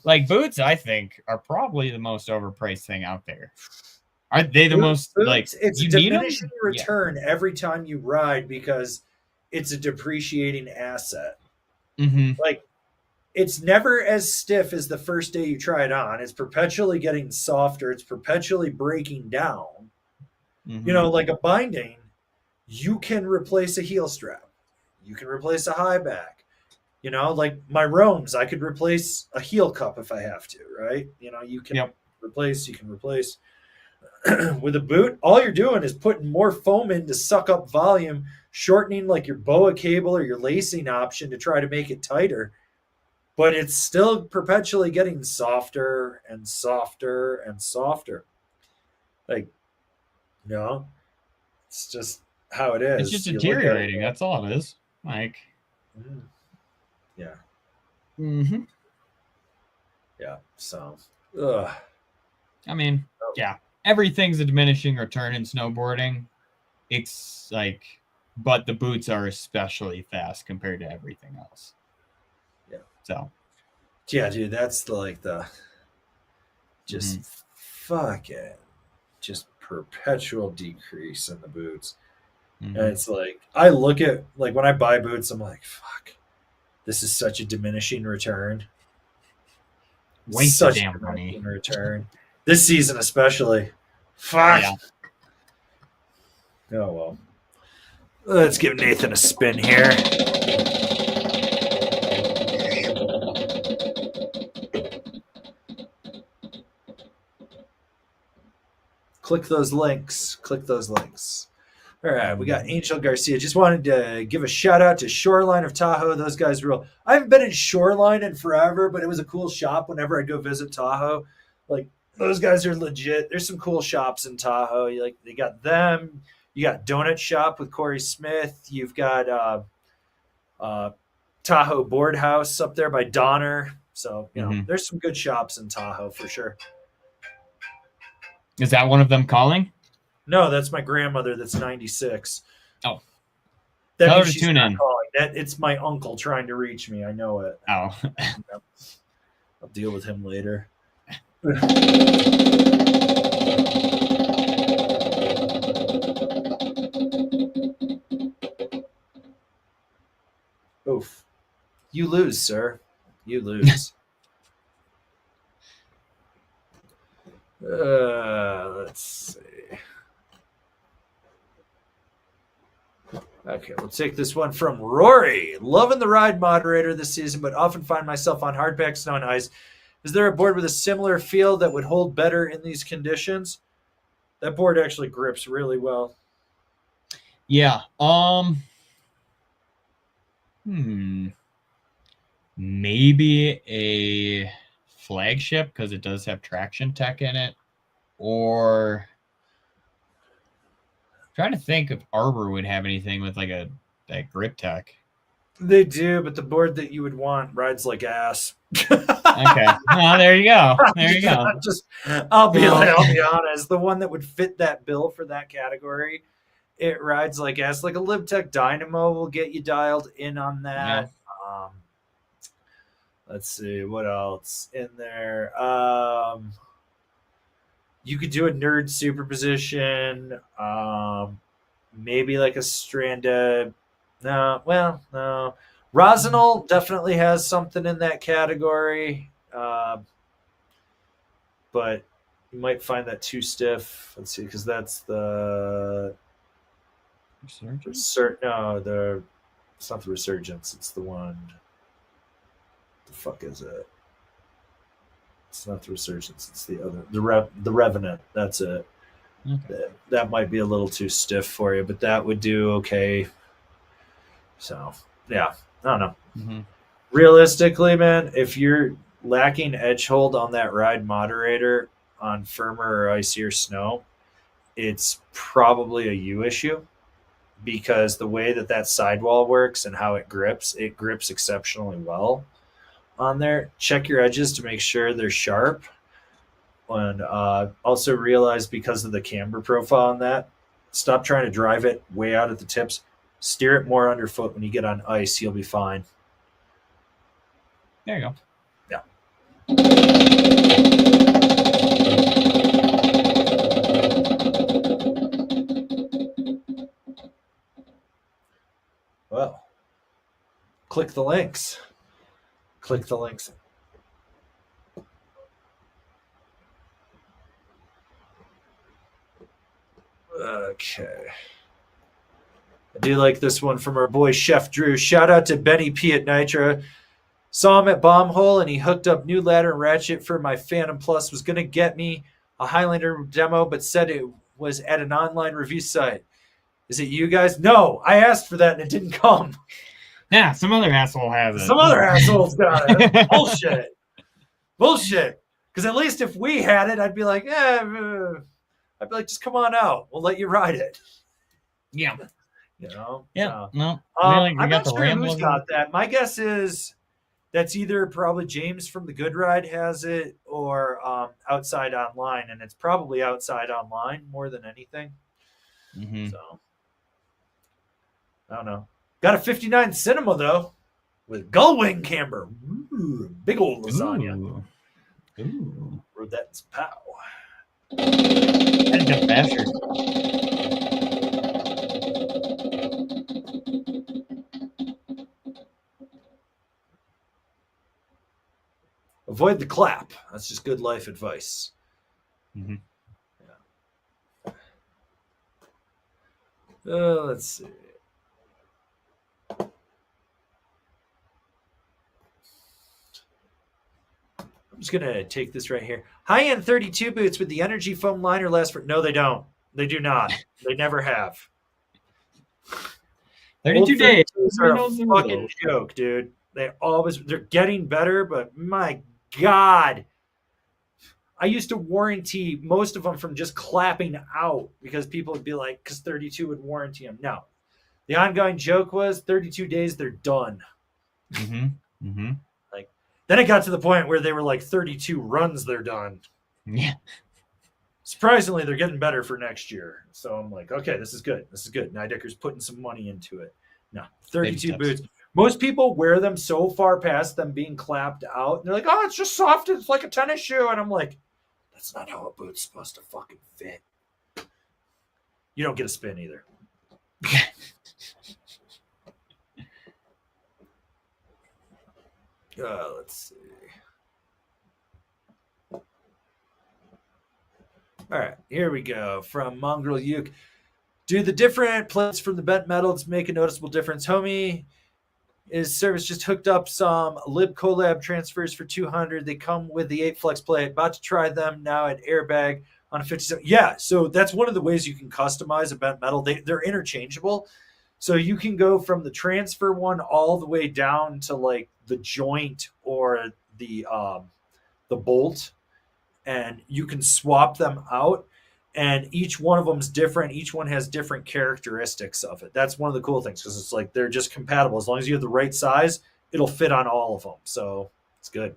like, boots, I think, are probably the most overpriced thing out there. Are they the most, boots, like, it's a diminishing return every time you ride because it's a depreciating asset. Mm-hmm. Like, it's never as stiff as the first day you try it on. It's perpetually getting softer. It's perpetually breaking down. Mm-hmm. You know, like a binding, you can replace a heel strap. You can replace a high back. You know, like my Roams, I could replace a heel cup if I have to, right? You know, you can replace. With a boot, all you're doing is putting more foam in to suck up volume, shortening like your BOA cable or your lacing option to try to make it tighter. But it's still perpetually getting softer and softer and softer. Like, you know, it's just how it is. It's just deteriorating. That's all it is. Like, yeah. Mm-hmm. Yeah. So, I mean, yeah, everything's a diminishing return in snowboarding. It's like, but the boots are especially fast compared to everything else. So, yeah, dude, that's just fucking just perpetual decrease in the boots. Mm-hmm. And it's like, I look at, like, when I buy boots, I'm like, fuck, this is such a diminishing return. Waste such damn money. Return. This season especially. Fuck. Yeah. Oh, well. Let's give Nathan a spin here. Click those links. All right, we got Angel Garcia. Just wanted to give a shout out to Shoreline of Tahoe. Those guys rule. I haven't been in Shoreline in forever, but it was a cool shop whenever I go visit Tahoe. Like, those guys are legit. There's some cool shops in Tahoe. You got them. You got Donut Shop with Corey Smith. You've got Tahoe Board House up there by Donner. So, you know, there's some good shops in Tahoe for sure. Is that one of them calling? No, that's my grandmother that's 96. Oh. Tell her to tune in. It's my uncle trying to reach me. I know it. Oh. I'll deal with him later. You lose, sir. You lose. Let's see. Okay, we'll take this one from Rory. Loving the ride moderator this season, but often find myself on hardpack snow and ice. Is there a board with a similar feel that would hold better in these conditions? That board actually grips really well. Yeah. Maybe a flagship because it does have traction tech in it, or I'm trying to think if Arbor would have anything with like that grip tech. They do, but the board that you would want rides like ass. Okay. Oh, there you go. There you go. I'll be honest. The one that would fit that bill for that category, it rides like ass. Like a LibTech Dynamo will get you dialed in on that. Yeah. Let's see what else in there. You could do a nerd superposition. Maybe like a stranded. No. Rosinal definitely has something in that category, but you might find that too stiff. Let's see, because that's the Resurgence? No, it's not the Resurgence. It's the one. What the fuck is it? It's not the Resurgence. It's the other. The Revenant. That's it. Okay. That might be a little too stiff for you, but that would do okay. So yeah. I don't know. Mm-hmm. Realistically, man, if you're lacking edge hold on that ride moderator on firmer or icier snow, it's probably a U issue because the way that sidewall works and how it grips exceptionally well on there. Check your edges to make sure they're sharp. And also realize because of the camber profile on that, stop trying to drive it way out at the tips. Steer it more underfoot when you get on ice. You'll be fine. There you go. Yeah. Well, click the links. Click the links. Okay. I do like this one from our boy Chef Drew. Shout out to Benny P at Nitra. Saw him at Bombhole and he hooked up new ladder and ratchet for my Phantom Plus. Was going to get me a Highlander demo, but said it was at an online review site. Is it you guys? No, I asked for that and it didn't come. Yeah, some other asshole has it. Some other asshole's got it. Bullshit. Bullshit. Because at least if we had it, I'd be like, just come on out. We'll let you ride it. Yeah. You know? Yeah. I'm not sure who's got that. My guess is that's either probably James from the Good Ride has it or Outside Online, and it's probably Outside Online more than anything. Mm-hmm. So I don't know. Got a 59 Cinema though with gull wing camber. Ooh, big old lasagna. Ooh. Rodette's pow. And get faster. Avoid the clap. That's just good life advice. Mm-hmm. Yeah. Let's see. I'm just going to take this right here. High-end 32 boots with the energy foam liner last for... No, they don't. They do not. They never have. 32 days. Are a fucking joke, dude. They're getting better, but my God. I used to warranty most of them from just clapping out because people would be like, because 32 would warranty them. No. The ongoing joke was 32 days, they're done. Mm-hmm. Mm-hmm. Then it got to the point where they were like 32 runs, they're done. Yeah. Surprisingly, they're getting better for next year. So I'm like, okay, this is good. This is good. Nidecker's putting some money into it. No, 32 boots. Most people wear them so far past them being clapped out. And they're like, oh, it's just soft. It's like a tennis shoe. And I'm like, that's not how a boot's supposed to fucking fit. You don't get a spin either. Let's see. All right, here we go. From Mongrel Uke. Do the different plates from the bent metals make a noticeable difference? Homie, his service just hooked up some Lib Collab transfers for 200. They come with the 8 flex plate. About to try them now at Airbag on a 57. Yeah, so that's one of the ways you can customize a bent metal. They're interchangeable. So you can go from the transfer one all the way down to like the joint or the bolt, and you can swap them out. And each one of them's different. Each one has different characteristics of it. That's one of the cool things because it's like they're just compatible. As long as you have the right size, it'll fit on all of them. So it's good.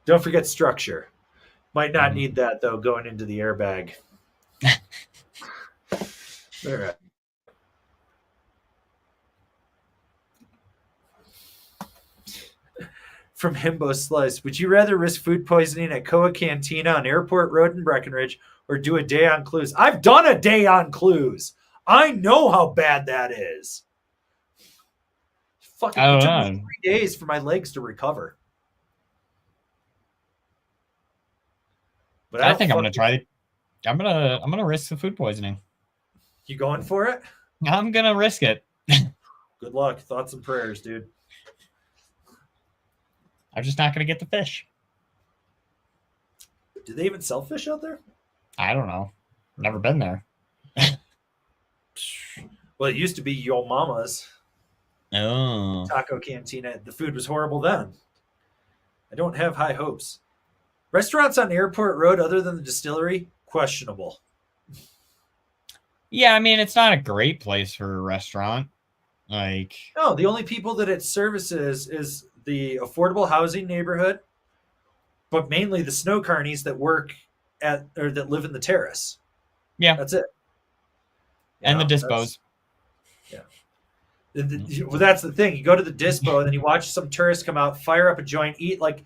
Don't forget structure. Might not need that though going into the airbag. All right. From Himbo Slice, would you rather risk food poisoning at Koa Cantina on Airport Road in Breckenridge or do a day on Clues? I've done a day on Clues. I know how bad that is. Fucking it took me 3 days for my legs to recover. But I think I'm gonna try it. I'm gonna risk the food poisoning. You going for it? I'm gonna risk it. Good luck. Thoughts and prayers, dude. I'm just not gonna get the fish. Do they even sell fish out there? I don't know. Never been there. Well, it used to be Yo Mama's. Oh. Taco Cantina. The food was horrible then. I don't have high hopes. Restaurants on Airport Road other than the distillery? Questionable. Yeah, I mean, it's not a great place for a restaurant. Like, no, the only people that it services is the affordable housing neighborhood, but mainly the snow carnies that work at or that live in the terrace. Yeah, that's it. And the dispos. Yeah. Well, that's the thing. You go to the dispo and then you watch some tourists come out, fire up a joint, eat like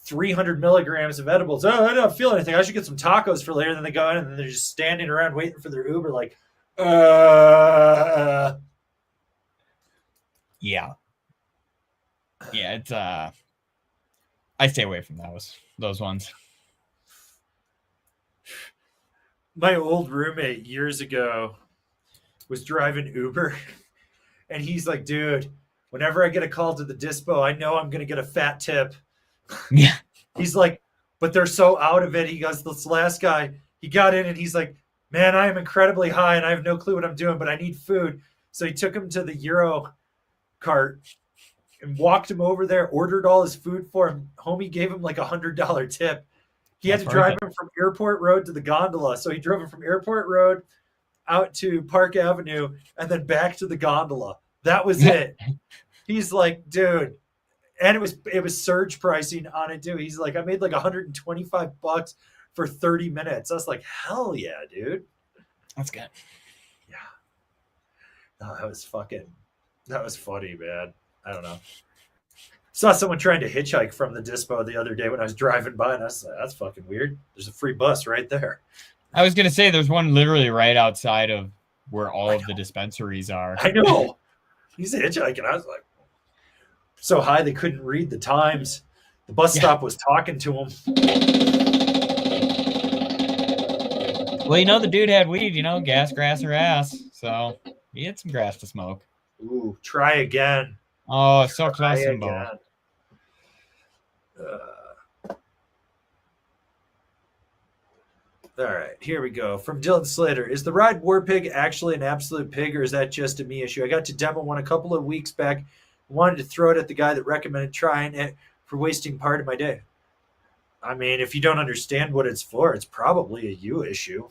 300 milligrams of edibles. Oh, I don't feel anything. I should get some tacos for later. Then they go in and they're just standing around waiting for their Uber like, Yeah. Yeah, it's I stay away from those ones. My old roommate years ago was driving Uber and he's like, dude, whenever I get a call to the dispo, I know I'm going to get a fat tip. Yeah. He's like, but they're so out of it. He goes, this last guy, he got in and he's like, man, I am incredibly high and I have no clue what I'm doing, but I need food. So he took him to the Euro cart and walked him over there, ordered all his food for him. Homie gave him like $100 tip. He had to drive him from Airport Road to the gondola. So he drove him from Airport Road out to Park Avenue and then back to the gondola. That was it. He's like, dude. And it was surge pricing on it too. He's like, I made like $125 for 30 minutes. I was like, hell yeah, dude. That's good. Yeah. No, that was funny, man. I don't know. Saw someone trying to hitchhike from the dispo the other day when I was driving by, and I was like, that's fucking weird. There's a free bus right there. I was gonna say there's one literally right outside of where all of the dispensaries are. I know. He's hitchhiking. I was like, so high they couldn't read the times. The bus stop was talking to him. Well, the dude had weed, gas, grass, or ass. So he had some grass to smoke. Ooh, try again. Oh, so close and both. All right, here we go. From Dylan Slater. Is the ride War Pig actually an absolute pig, or is that just a me issue? I got to demo one a couple of weeks back. Wanted to throw it at the guy that recommended trying it for wasting part of my day. I mean, if you don't understand what it's for, it's probably a you issue.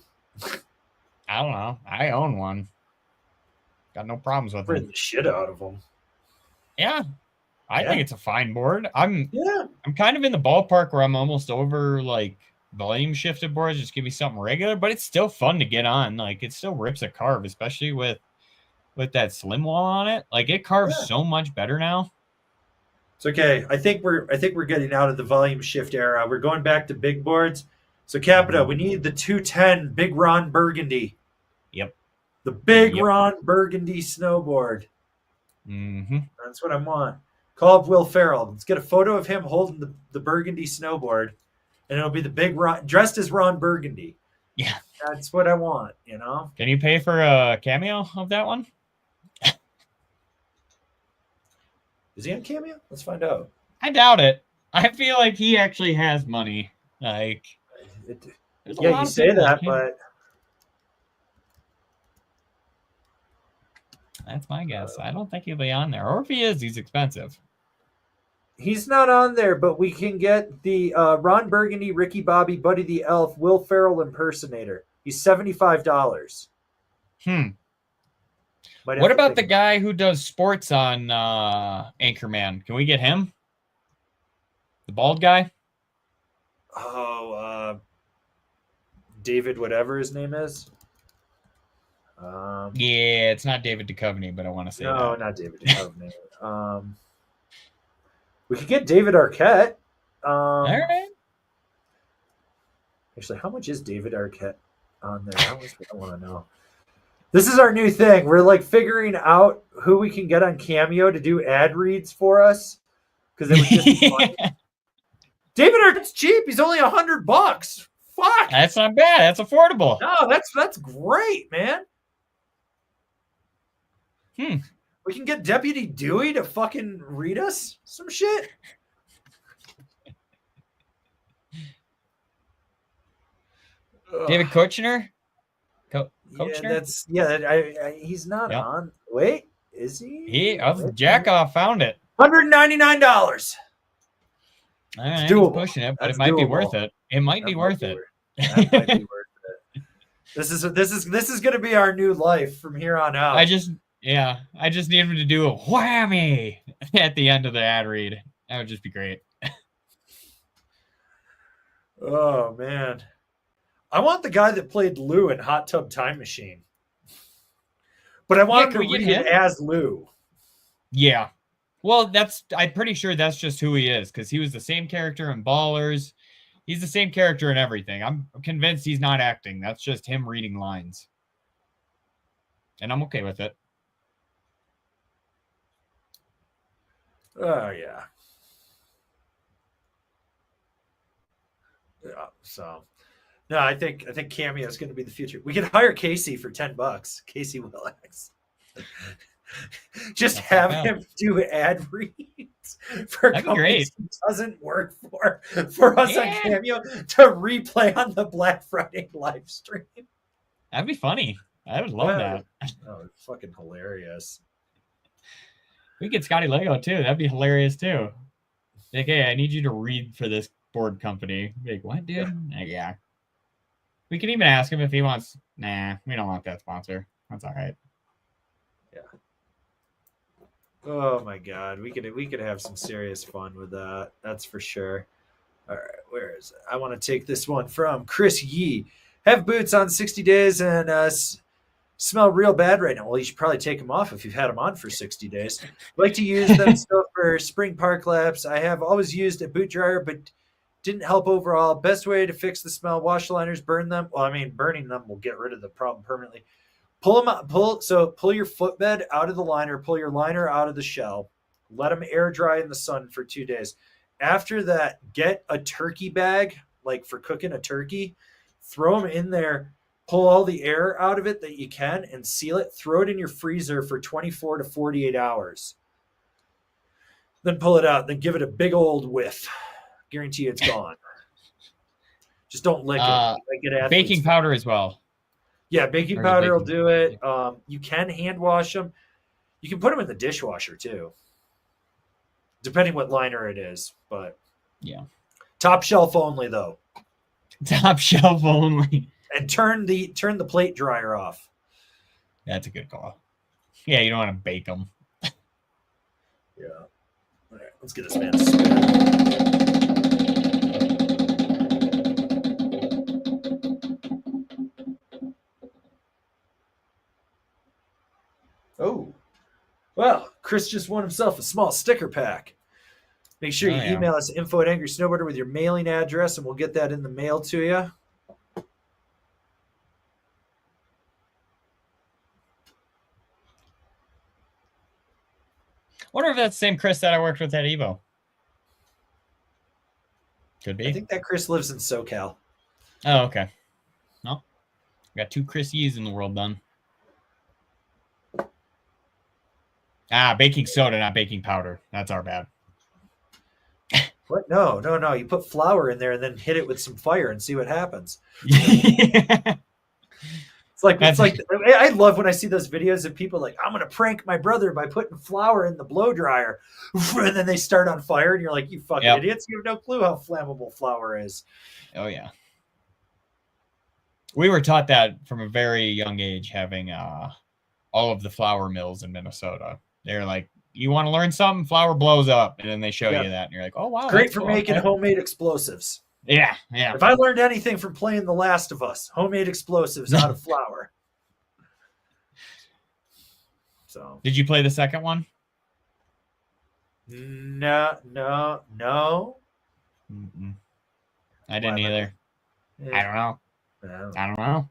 I don't know. I own one. Got no problems with it. The shit out of them. Yeah. I think it's a fine board. I'm kind of in the ballpark where I'm almost over like volume shifted boards. Just give me something regular, but it's still fun to get on. Like it still rips a carve, especially with that slim wall on it. Like it carves so much better now. It's okay. I think we're getting out of the volume shift era. We're going back to big boards. So Capita, we need the 210 Big Ron Burgundy. Yep. The Big Ron Burgundy snowboard. Mm-hmm. That's what I want. Call up Will Ferrell. Let's get a photo of him holding the Burgundy snowboard, and it'll be the Big Ron dressed as Ron Burgundy. Yeah. That's what I want, you know? Can you pay for a cameo of that one? Is he on Cameo? Let's find out. I doubt it. I feel like he actually has money. Like, yeah, you say that, but that's my guess. I don't think he'll be on there. Or if he is, he's expensive. He's not on there, but we can get the Ron Burgundy, Ricky Bobby, Buddy the Elf, Will Ferrell impersonator. He's $75. What about the guy who does sports on Anchorman? Can we get him? The bald guy? Oh, David, whatever his name is. Yeah, it's not David Duchovny, but I want to say no, not David Duchovny. We could get David Arquette. All right. Actually, how much is David Arquette on there? How much I want to know. This is our new thing. We're like figuring out who we can get on Cameo to do ad reads for us because it would just be funny. David Arquette's cheap. He's only $100. Fuck. That's not bad. That's affordable. No, that's great, man. We can get Deputy Dewey to fucking read us some shit. David Kushner? He's not on. Wait, is he? Jackoff found it. $199. All right, he's pushing it, but it might be worth it. It might be worth it. That might be worth it. This is going to be our new life from here on out. I just need him to do a whammy at the end of the ad read. That would just be great. Oh man. I want the guy that played Lou in Hot Tub Time Machine. But I want him to read it as Lou. Yeah. Well, I'm pretty sure that's just who he is, because he was the same character in Ballers. He's the same character in everything. I'm convinced he's not acting. That's just him reading lines. And I'm okay with it. Oh, yeah. Yeah, so... No, I think Cameo is going to be the future. We could hire Casey for $10. Casey Willax. Just have him do ad reads for companies he doesn't work for us on Cameo to replay on the Black Friday live stream. That'd be funny. I would love that. Oh, it's fucking hilarious. We get Scotty Lego too. That'd be hilarious too. Like, hey, I need you to read for this board company. Like, what, dude? Yeah. We can even ask him if he wants. Nah, we don't want that sponsor. That's all right. Yeah. Oh my God, we could have some serious fun with that. That's for sure. All right, where is it? I want to take this one from Chris Yee. Have boots on 60 days and smell real bad right now. Well, you should probably take them off if you've had them on for 60 days. Like to use them still for spring park laps. I have always used a boot dryer, but didn't help overall. Best way to fix the smell: wash the liners, burn them. Well, I mean, burning them will get rid of the problem permanently. Pull them out. Pull your footbed out of the liner. Pull your liner out of the shell. Let them air dry in the sun for 2 days. After that, get a turkey bag, like for cooking a turkey. Throw them in there. Pull all the air out of it that you can and seal it. Throw it in your freezer for 24 to 48 hours. Then pull it out. Then give it a big old whiff. Guarantee it's gone. Just don't lick it. Baking powder as well. Yeah, baking powder will do it. You can hand wash them. You can put them in the dishwasher too, depending what liner it is. But yeah, top shelf only though. Top shelf only. And turn the plate dryer off. That's a good call. Yeah, you don't want to bake them. Yeah. All right, let's get this man to spin. Oh, well, Chris just won himself a small sticker pack. Make sure you email us info@angrysnowboarder with your mailing address, and we'll get that in the mail to you. Wonder if that's the same Chris that I worked with at Evo. Could be. I think that Chris lives in SoCal. Oh, okay. No. Got 2 Chris Y's in the world done. Baking soda, not baking powder. That's our bad. What? No. You put flour in there and then hit it with some fire and see what happens. It's like I love when I see those videos of people like, I'm gonna prank my brother by putting flour in the blow dryer, and then they start on fire, and you're like, you fucking idiots, you have no clue how flammable flour is. Oh yeah. We were taught that from a very young age, having all of the flour mills in Minnesota. They're like, you want to learn something? Flour blows up, and then they show you that, and you're like, oh wow, it's great for making homemade explosives. Yeah. If I learned anything from playing The Last of Us, homemade explosives out of flour. So, did you play the second one? No. I didn't either. Yeah. I don't know. I don't know.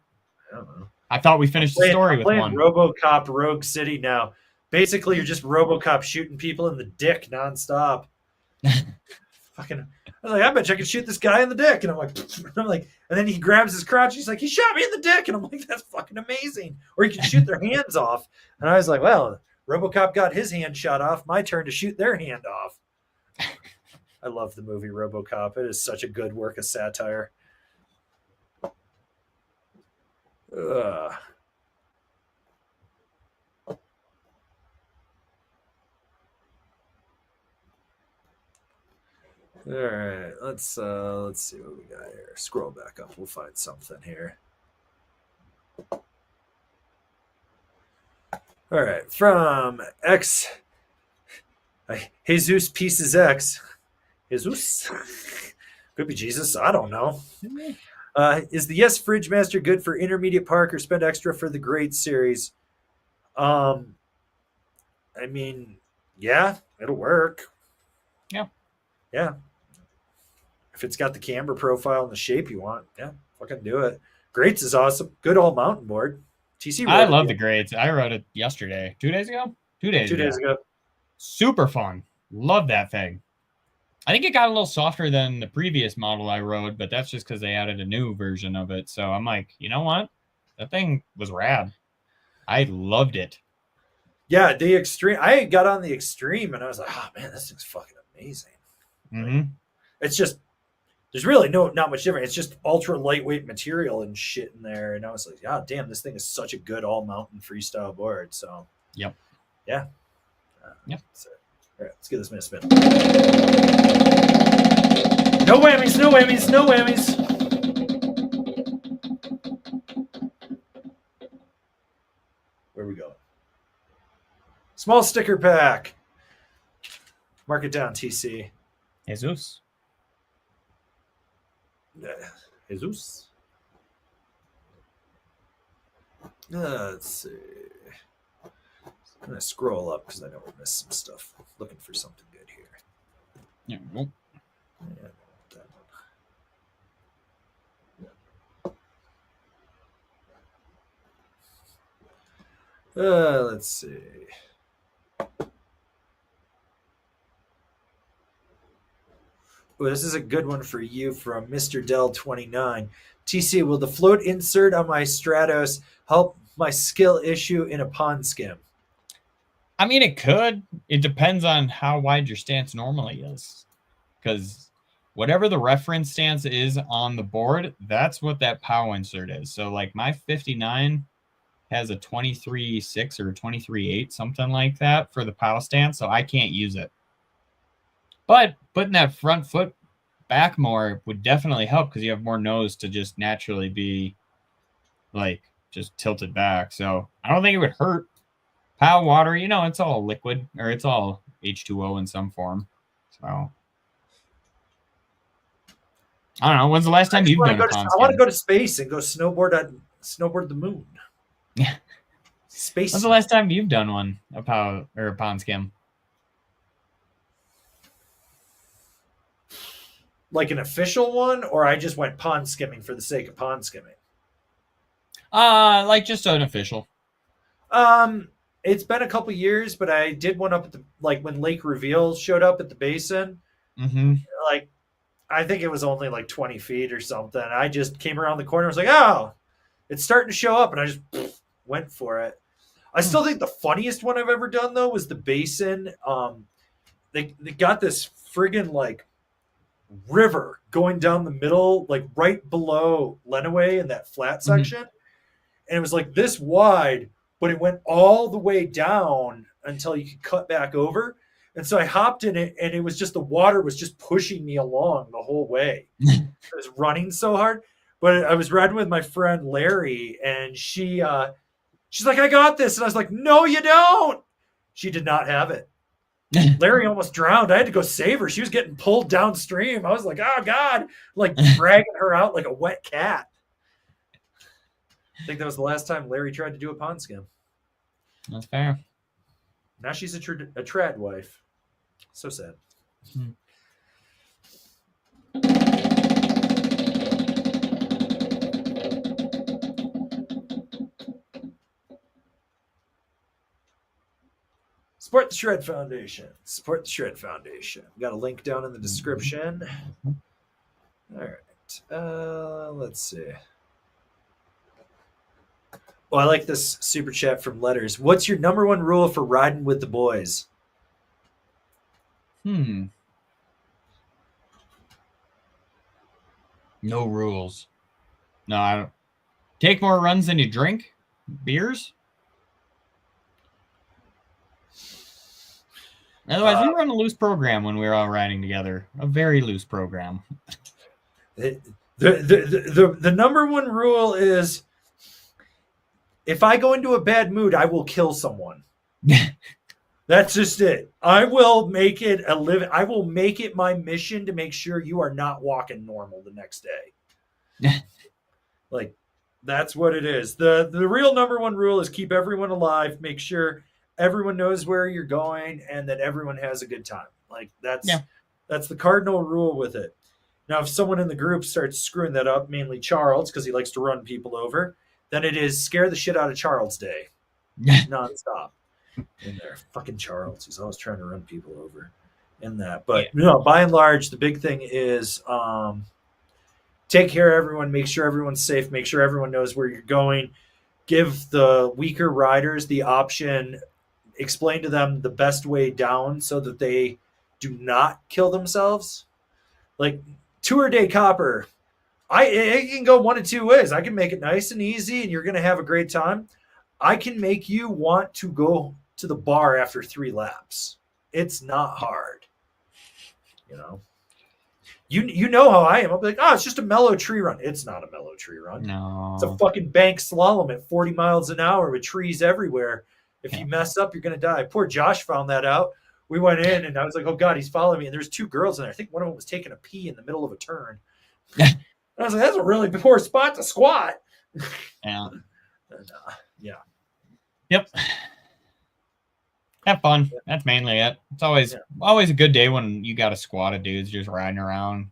I thought we finished the story with one. RoboCop Rogue City now. Basically, you're just RoboCop shooting people in the dick nonstop. Fucking, I was like, I bet you I could shoot this guy in the dick, and I'm like, and then he grabs his crotch. He's like, he shot me in the dick, and I'm like, that's fucking amazing. Or you can shoot their hands off, and I was like, well, RoboCop got his hand shot off. My turn to shoot their hand off. I love the movie RoboCop. It is such a good work of satire. All right, let's see what we got here. Scroll back up. We'll find something here. All right, from Jesus Pieces X. Jesus? Could be Jesus. I don't know. Is the Yes Fridge Master good for intermediate park or spend extra for the Great Series? I mean, yeah, it'll work. Yeah. If it's got the camber profile and the shape you want, yeah, fucking do it. Greats is awesome. Good old mountain board. TC. I love the Greats. I rode it yesterday. 2 days ago? 2 days ago. 2 days ago. Super fun. Love that thing. I think it got a little softer than the previous model I rode, but that's just because they added a new version of it. So I'm like, you know what? That thing was rad. I loved it. Yeah, the Extreme. I got on the Extreme and I was like, oh man, this thing's fucking amazing. Mm-hmm. It's just, there's really not much different. It's just ultra lightweight material and shit in there. And I was like, oh damn, this thing is such a good all mountain freestyle board. So yep. Yeah. So, all right, let's give this man a spin. No whammies, no whammies, no whammies. Where are we going? Small sticker pack. Mark it down, TC. Jesus. Jesus. Let's see. I'm going to scroll up because I know we missed some stuff. Looking for something good here. Yeah. Yeah, that one. Let's see. Well, this is a good one for you from Mr. Dell29. TC, will the float insert on my Stratos help my skill issue in a pond skim? I mean, it could. It depends on how wide your stance normally is. Because whatever the reference stance is on the board, that's what that POW insert is. So, like, my 59 has a 23.6 or 23.8, something like that, for the POW stance, so I can't use it. But putting that front foot back more would definitely help because you have more nose to just naturally be, like, just tilted back. So I don't think it would hurt. POW water, you know, it's all liquid, or it's all H2O in some form. So I don't know. When's the last time you've done a pond skim? I want to go to space and go snowboard the moon. Yeah. Space. When's the last time you've done one, a pond skim? like an official one, or I just went pond skimming for the sake of pond skimming? Like just unofficial. It's been a couple years, but I did one up at the like when Lake Reveal showed up at the basin. Mm-hmm. Like I think it was only like 20 feet or something. I just came around the corner. I was like, oh, it's starting to show up, and I just went for it. I still think the funniest one I've ever done though was the basin. They got this friggin' like river going down the middle, like right below Lenawee in that flat section. And it was like this wide, but it went all the way down until you could cut back over. And so I hopped in it, and it was just the water was just pushing me along the whole way. I was running so hard. But I was riding with my friend Larry, and she's like, I got this. And I was like, no, you don't. She did not have it. Larry almost drowned. I had to go save her. She was getting pulled downstream. I was like, oh, God, like dragging her out like a wet cat. I think that was the last time Larry tried to do a pond skim. That's fair. Now she's a trad wife. So sad. Support the Shred Foundation. Support the Shred Foundation. We got a link down in the description. All right. Let's see. Oh, I like this super chat from Letters. What's your number one rule for riding with the boys? No rules. No, I don't. Take more runs than you drink? Beers? Otherwise, we run a loose program when we're all riding together. A very loose program. The number one rule is if I go into a bad mood, I will kill someone. That's just it. I will make it a living. I will make it my mission to make sure you are not walking normal the next day. Like, that's what it is. The real number one rule is keep everyone alive. Make sure everyone knows where you're going and that everyone has a good time. Like that's the cardinal rule with it. Now, if someone in the group starts screwing that up, mainly Charles, because he likes to run people over, then it is scare the shit out of Charles Day. Nonstop. In there. Fucking Charles. He's always trying to run people over in that. But by and large, the big thing is take care of everyone, make sure everyone's safe, make sure everyone knows where you're going. Give the weaker riders the option, explain to them the best way down so that they do not kill themselves. Like Tour de Copper, it can go one of two ways. I can make it nice and easy and you're going to have a great time. I can make you want to go to the bar after 3 laps. It's not hard. You know? You know how I am. I'll be like, it's just a mellow tree run. It's not a mellow tree run. No. It's a fucking bank slalom at 40 miles an hour with trees everywhere. If you mess up, you're going to die. Poor Josh found that out. We went in, and I was like, oh, God, he's following me. And there's 2 girls in there. I think one of them was taking a pee in the middle of a turn. And I was like, that's a really poor spot to squat. Yeah. And, yeah. Yep. Have fun. That's mainly it. It's always a good day when you got a squad of dudes just riding around.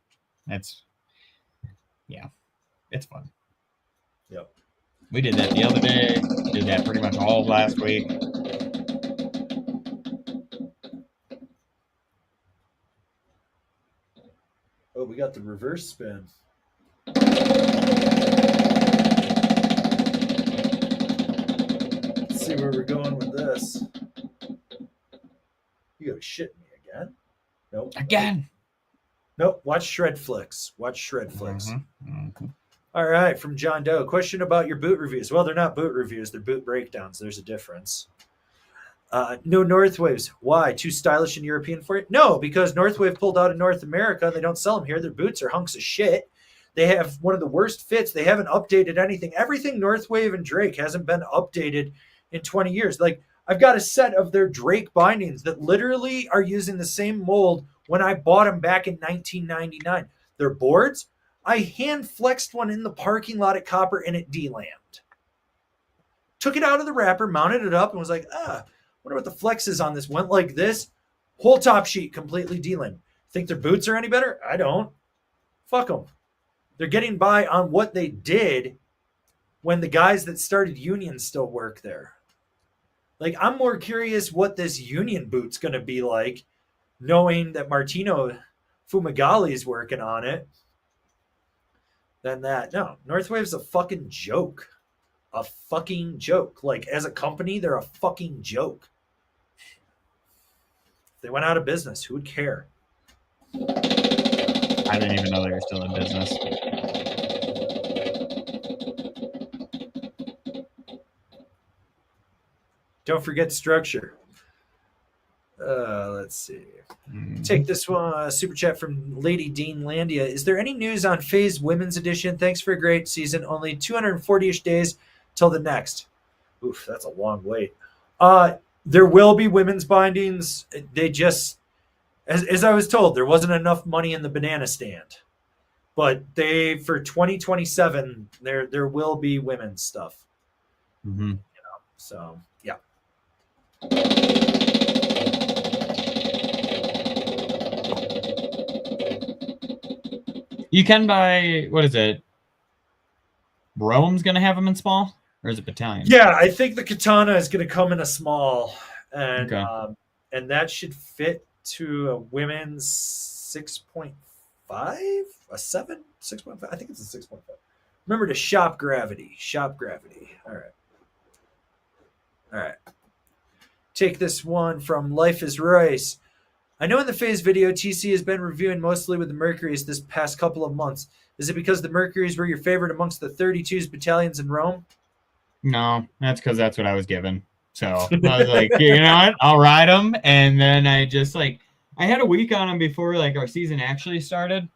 It's fun. Yep. We did that the other day. Did that pretty much all of last week. Oh, we got the reverse spin. Let's see where we're going with this. You gotta shit me again? Nope. Again. Nope. Watch Shred Flicks. Watch Shred Flicks. Mm-hmm. All right. From John Doe. Question about your boot reviews. Well, they're not boot reviews. They're boot breakdowns. There's a difference. No Northwaves. Why? Too stylish and European for it? No, because Northwave pulled out of North America. They don't sell them here. Their boots are hunks of shit. They have one of the worst fits. They haven't updated anything. Everything Northwave and Drake hasn't been updated in 20 years. Like, I've got a set of their Drake bindings that literally are using the same mold when I bought them back in 1999. Their boards, I hand flexed one in the parking lot at Copper and it D-lammed. Took it out of the wrapper, mounted it up, and was like, wonder what the flex is on this. Went like this, whole top sheet completely D-lammed. Think their boots are any better? I don't. Fuck them. They're getting by on what they did when the guys that started unions still work there. Like, I'm more curious what this union boot's going to be like, knowing that Martino Fumagali's working on it, than that. No, Northwave's a fucking joke. A fucking joke. Like, as a company, they're a fucking joke. If they went out of business, who would care? I didn't even know they were still in business. Don't forget structure. Let's see. Take this one, super chat from Lady Dean Landia. Is there any news on Phase Women's Edition? Thanks for a great season. Only 240-ish days till the next. Oof, that's a long wait. There will be women's bindings. They just, as I was told, there wasn't enough money in the banana stand. But they, for 2027, there will be women's stuff. Mm-hmm. You know, so yeah. You can buy, what is it? Rome's going to have them in small? Or is it battalion? Yeah, I think the katana is going to come in a small. And Okay. And that should fit to a women's 6.5? A 7? 6.5? I think it's a 6.5. Remember to shop gravity. Shop gravity. All right. All right. Take this one from Life is Rice. I know in the Phase video, TC has been reviewing mostly with the Mercuries this past couple of months. Is it because the Mercuries were your favorite amongst the 32's battalions in Rome? No, that's because that's what I was given. So I was like, you know what? I'll ride them. And then I just like, I had a week on them before like our season actually started.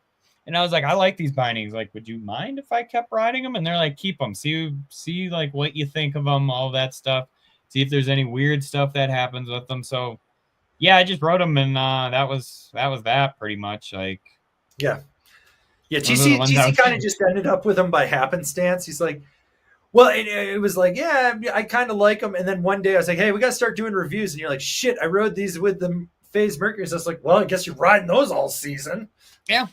And I was like, I like these bindings. Like, would you mind if I kept riding them? And they're like, keep them. See like what you think of them, all that stuff. See if there's any weird stuff that happens with them. So yeah, I just wrote them, and that was that pretty much. Like, yeah. TC kind of just ended up with them by happenstance. He's like, well, it was like, yeah, I kind of like them. And then one day I was like, hey, we got to start doing reviews. And you're like, shit, I rode these with the Phase Mercury. So I was like, well, I guess you're riding those all season. Yeah,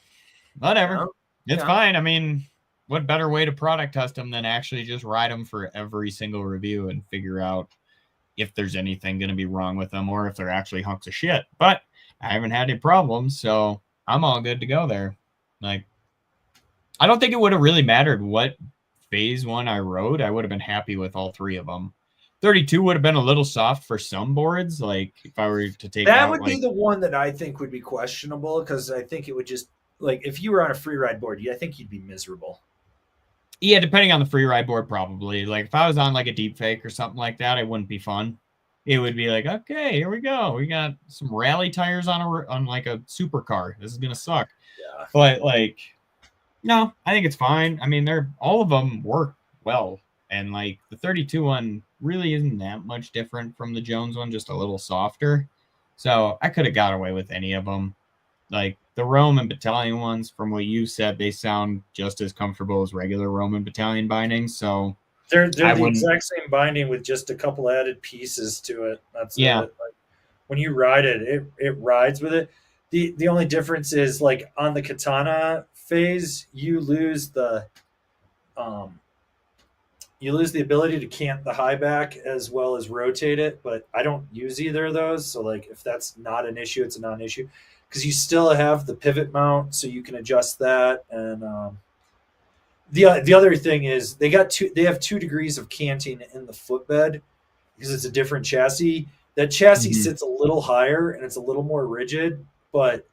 whatever. You know? It's fine. I mean, what better way to product test them than actually just ride them for every single review and figure out if there's anything going to be wrong with them or if they're actually hunks of shit. But I haven't had any problems, so I'm all good to go there. Like, I don't think it would have really mattered what Phase 1 I rode. I would have been happy with all three of them. 32 would have been a little soft for some boards. Like, if I were to take that would be the one that I think would be questionable, because I think it would just, like, if you were on a free ride board, I think you'd be miserable. Yeah, depending on the free ride board, probably. Like, if I was on, like, a deep fake or something like that, it wouldn't be fun. It would be like, okay, here we go. We got some rally tires on like, a supercar. This is going to suck. Yeah. But, like, no, I think it's fine. I mean, all of them work well. And, like, the 32 one really isn't that much different from the Jones one, just a little softer. So I could have got away with any of them. Like, the Rome and battalion ones, from what you said, they sound just as comfortable as regular Rome and battalion bindings. So they're the exact same binding with just a couple added pieces to it. That's it. Like, when you ride it, it rides with it. The only difference is, like, on the katana phase, you lose the ability to cant the high back as well as rotate it, but I don't use either of those. So, like, if that's not an issue, it's a non-issue. Because you still have the pivot mount, so you can adjust that. And the other thing is they have 2 degrees of canting in the footbed because it's a different chassis. That chassis sits a little higher and it's a little more rigid, but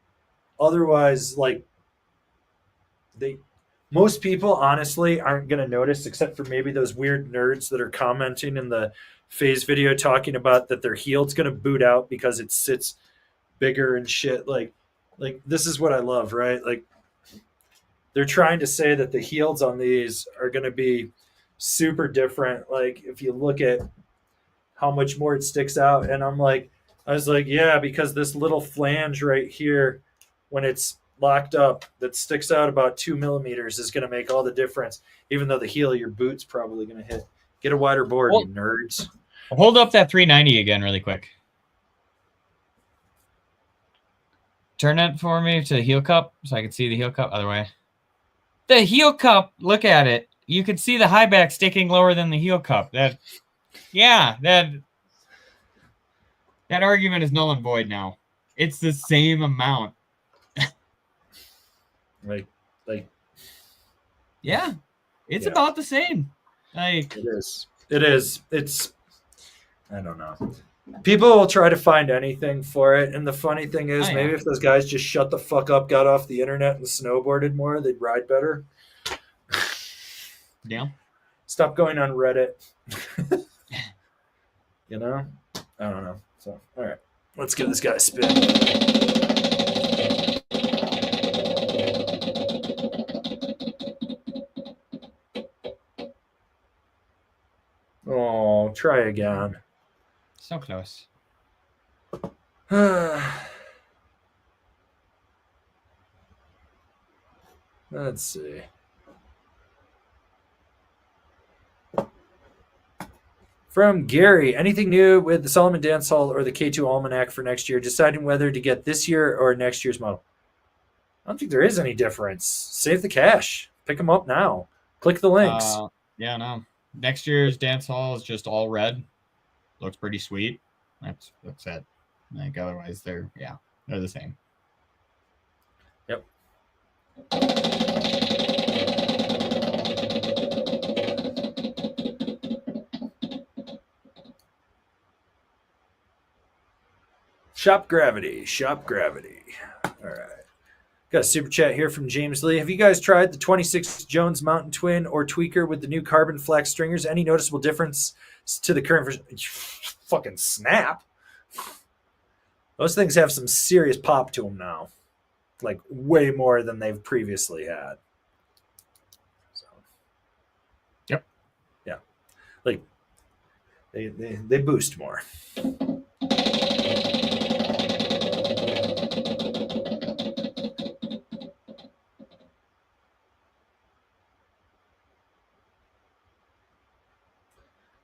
otherwise, like, most people honestly aren't going to notice, except for maybe those weird nerds that are commenting in the Phase video talking about that their heel's going to boot out because it sits bigger and shit. Like this is what I love, right? Like, they're trying to say that the heels on these are going to be super different. Like, if you look at how much more it sticks out, and I was like, yeah, because this little flange right here, when it's locked up, that sticks out about 2 millimeters, is going to make all the difference. Even though the heel of your boot's probably going to hit. Get a wider board, you nerds. Hold up that 390 again, really quick. Turn it for me to heel cup so I can see the heel cup. Other way. The heel cup, look at it. You could see the high back sticking lower than the heel cup. That argument is null and void now. It's the same amount. Like, yeah, it's about the same. Like, it is. It's, I don't know. People will try to find anything for it, and the funny thing is, maybe if those guys just shut the fuck up, got off the internet, and snowboarded more, they'd ride better. Yeah. Stop going on Reddit. You know? I don't know. So, all right. Let's give this guy a spin. Oh, try again. So close. Let's see. From Gary, anything new with the Salomon Dance Hall or the K2 Almanac for next year? Deciding whether to get this year or next year's model. I don't think there is any difference. Save the cash. Pick them up now. Click the links. Yeah, no. Next year's Dance Hall is just all red. Looks pretty sweet. That's it. Like, otherwise, they're the same. Yep. Shop Gravity. All right. Got a super chat here from James Lee. Have you guys tried the 26 Jones Mountain Twin or Tweaker with the new carbon flex stringers? Any noticeable difference to the current version? Fucking snap. Those things have some serious pop to them now. Like, way more than they've previously had. So. Yep. Yeah. Like, they boost more.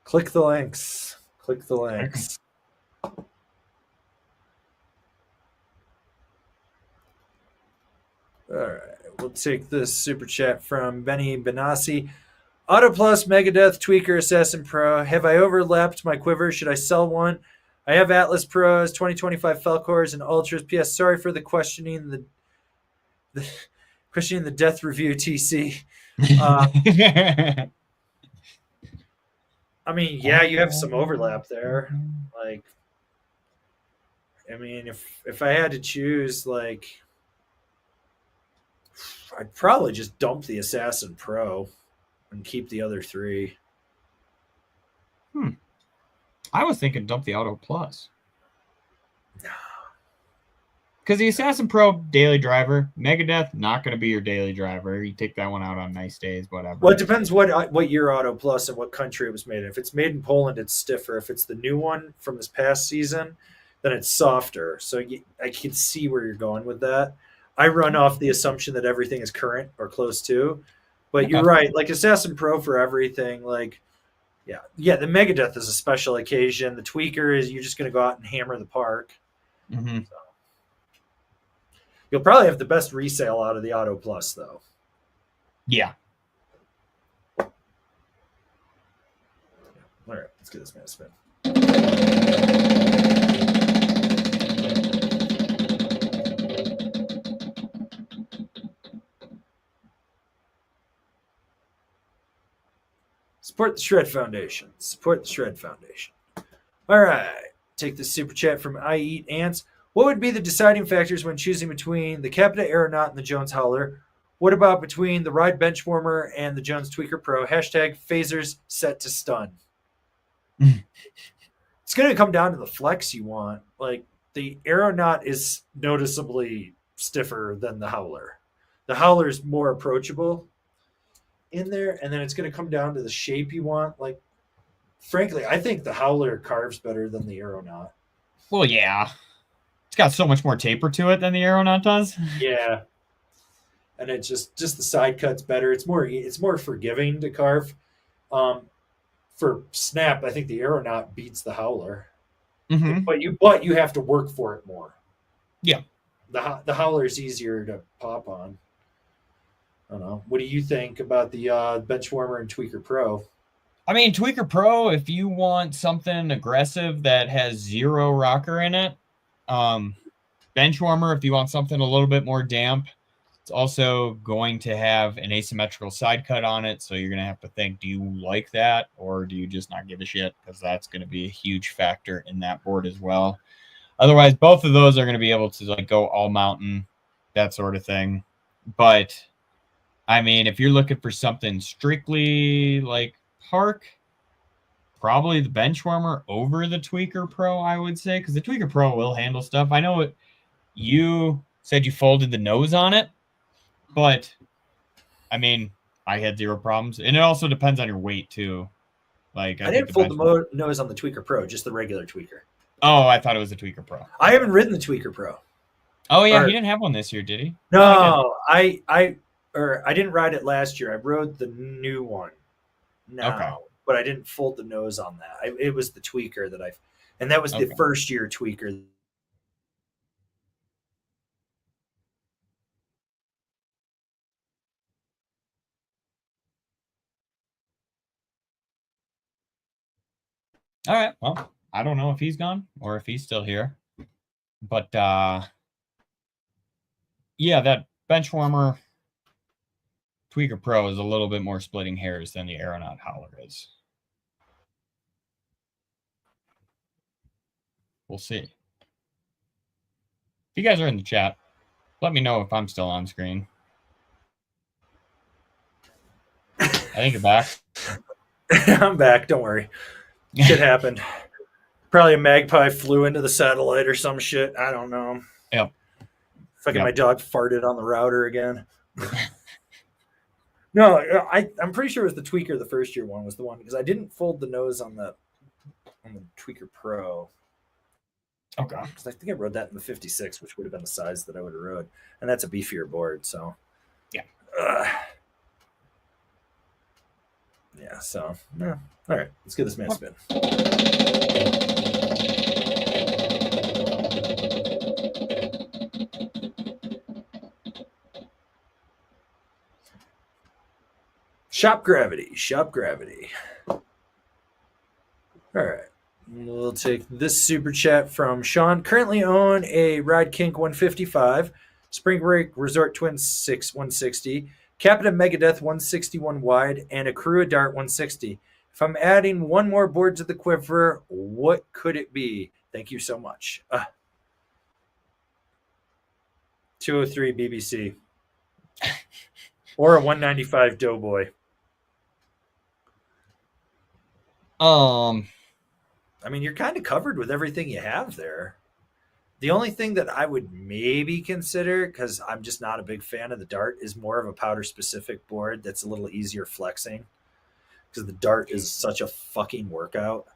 Click the links. All right, we'll take this super chat from Benny Benassi. Auto Plus, Megadeth, Tweaker, Assassin Pro. Have I overlapped my quiver? Should I sell one? I have Atlas Pros, 2025 Falcors, and Ultras. P.S. Sorry for the questioning the death review, TC. I mean, yeah, you have some overlap there. Like, I mean, if I had to choose, like, I'd probably just dump the Assassin Pro and keep the other three. I was thinking dump the Auto Plus. Because the Assassin Pro, daily driver. Megadeth, not going to be your daily driver. You take that one out on nice days, whatever. Well, it depends what year Auto Plus and what country it was made in. If it's made in Poland, it's stiffer. If it's the new one from this past season, then it's softer. So I can see where you're going with that. I run off the assumption that everything is current or close to. But you're right. Like, Assassin Pro for everything, like, yeah, the Megadeth is a special occasion. The Tweaker is you're just going to go out and hammer the park. Mm-hmm. So. You'll probably have the best resale out of the Auto Plus, though. Yeah. All right, let's get this man a spin. Support the Shred Foundation. All right. Take the super chat from I Eat Ants. What would be the deciding factors when choosing between the Capita Aeronaut and the Jones Howler? What about between the Ride Benchwarmer and the Jones Tweaker Pro? Hashtag phasers set to stun. It's going to come down to the flex you want. Like, the Aeronaut is noticeably stiffer than the Howler. The Howler is more approachable in there, and then it's going to come down to the shape you want. Like, frankly, I think the Howler carves better than the Aeronaut. Well, yeah. It's got so much more taper to it than the Aeronaut does. Yeah. And it's just the side cut's better. It's more forgiving to carve. For snap, I think the Aeronaut beats the Howler. Mm-hmm. But you have to work for it more. Yeah. The Howler is easier to pop on. I don't know. What do you think about the Benchwarmer and Tweaker Pro? I mean, Tweaker Pro, if you want something aggressive that has 0 rocker in it. Benchwarmer, if you want something a little bit more damp. It's also going to have an asymmetrical side cut on it, so you're going to have to think, do you like that, or do you just not give a shit? Because that's going to be a huge factor in that board as well. Otherwise, both of those are going to be able to like go all mountain, that sort of thing. But, I mean, if you're looking for something strictly like park, probably the Benchwarmer over the Tweaker Pro, I would say, because the Tweaker Pro will handle stuff. I know you said you folded the nose on it. But, I mean, I had 0 problems. And it also depends on your weight, too. Like I didn't fold the nose on the Tweaker Pro, just the regular Tweaker. Oh, I thought it was a Tweaker Pro. I haven't ridden the Tweaker Pro. Oh, yeah, he didn't have one this year, did he? No, I didn't ride it last year. I rode the new one now, but I didn't fold the nose on that. It was the Tweaker and that was the first year Tweaker. All right. Well, I don't know if he's gone or if he's still here. But, yeah, that Benchwarmer Tweaker Pro is a little bit more splitting hairs than the Aeronaut Howler is. We'll see. If you guys are in the chat, let me know if I'm still on screen. I think you're back. I'm back. Don't worry. Shit happened. Probably a magpie flew into the satellite or some shit. I don't know. Yep. Fucking my dog farted on the router again. No, I'm pretty sure it was the Tweaker. The first year one was the one because I didn't fold the nose on the Tweaker Pro. Okay. Because I think I rode that in the 56, which would have been the size that I would have rode, and that's a beefier board. So yeah. Yeah, so, yeah. All right, let's give this man a spin. Shop Gravity. All right. We'll take this super chat from Sean. Currently own a Ride Kink 155, Spring Break Resort Twin 6 160, Capita Megadeth 161 wide, and a Crew Dart 160. If I'm adding one more board to the quiver, what could it be? Thank you so much. 203 BBC. Or a 195 Doughboy. I mean, you're kind of covered with everything you have there. The only thing that I would maybe consider, because I'm just not a big fan of the Dart, is more of a powder-specific board that's a little easier flexing. Because the Dart is such a fucking workout.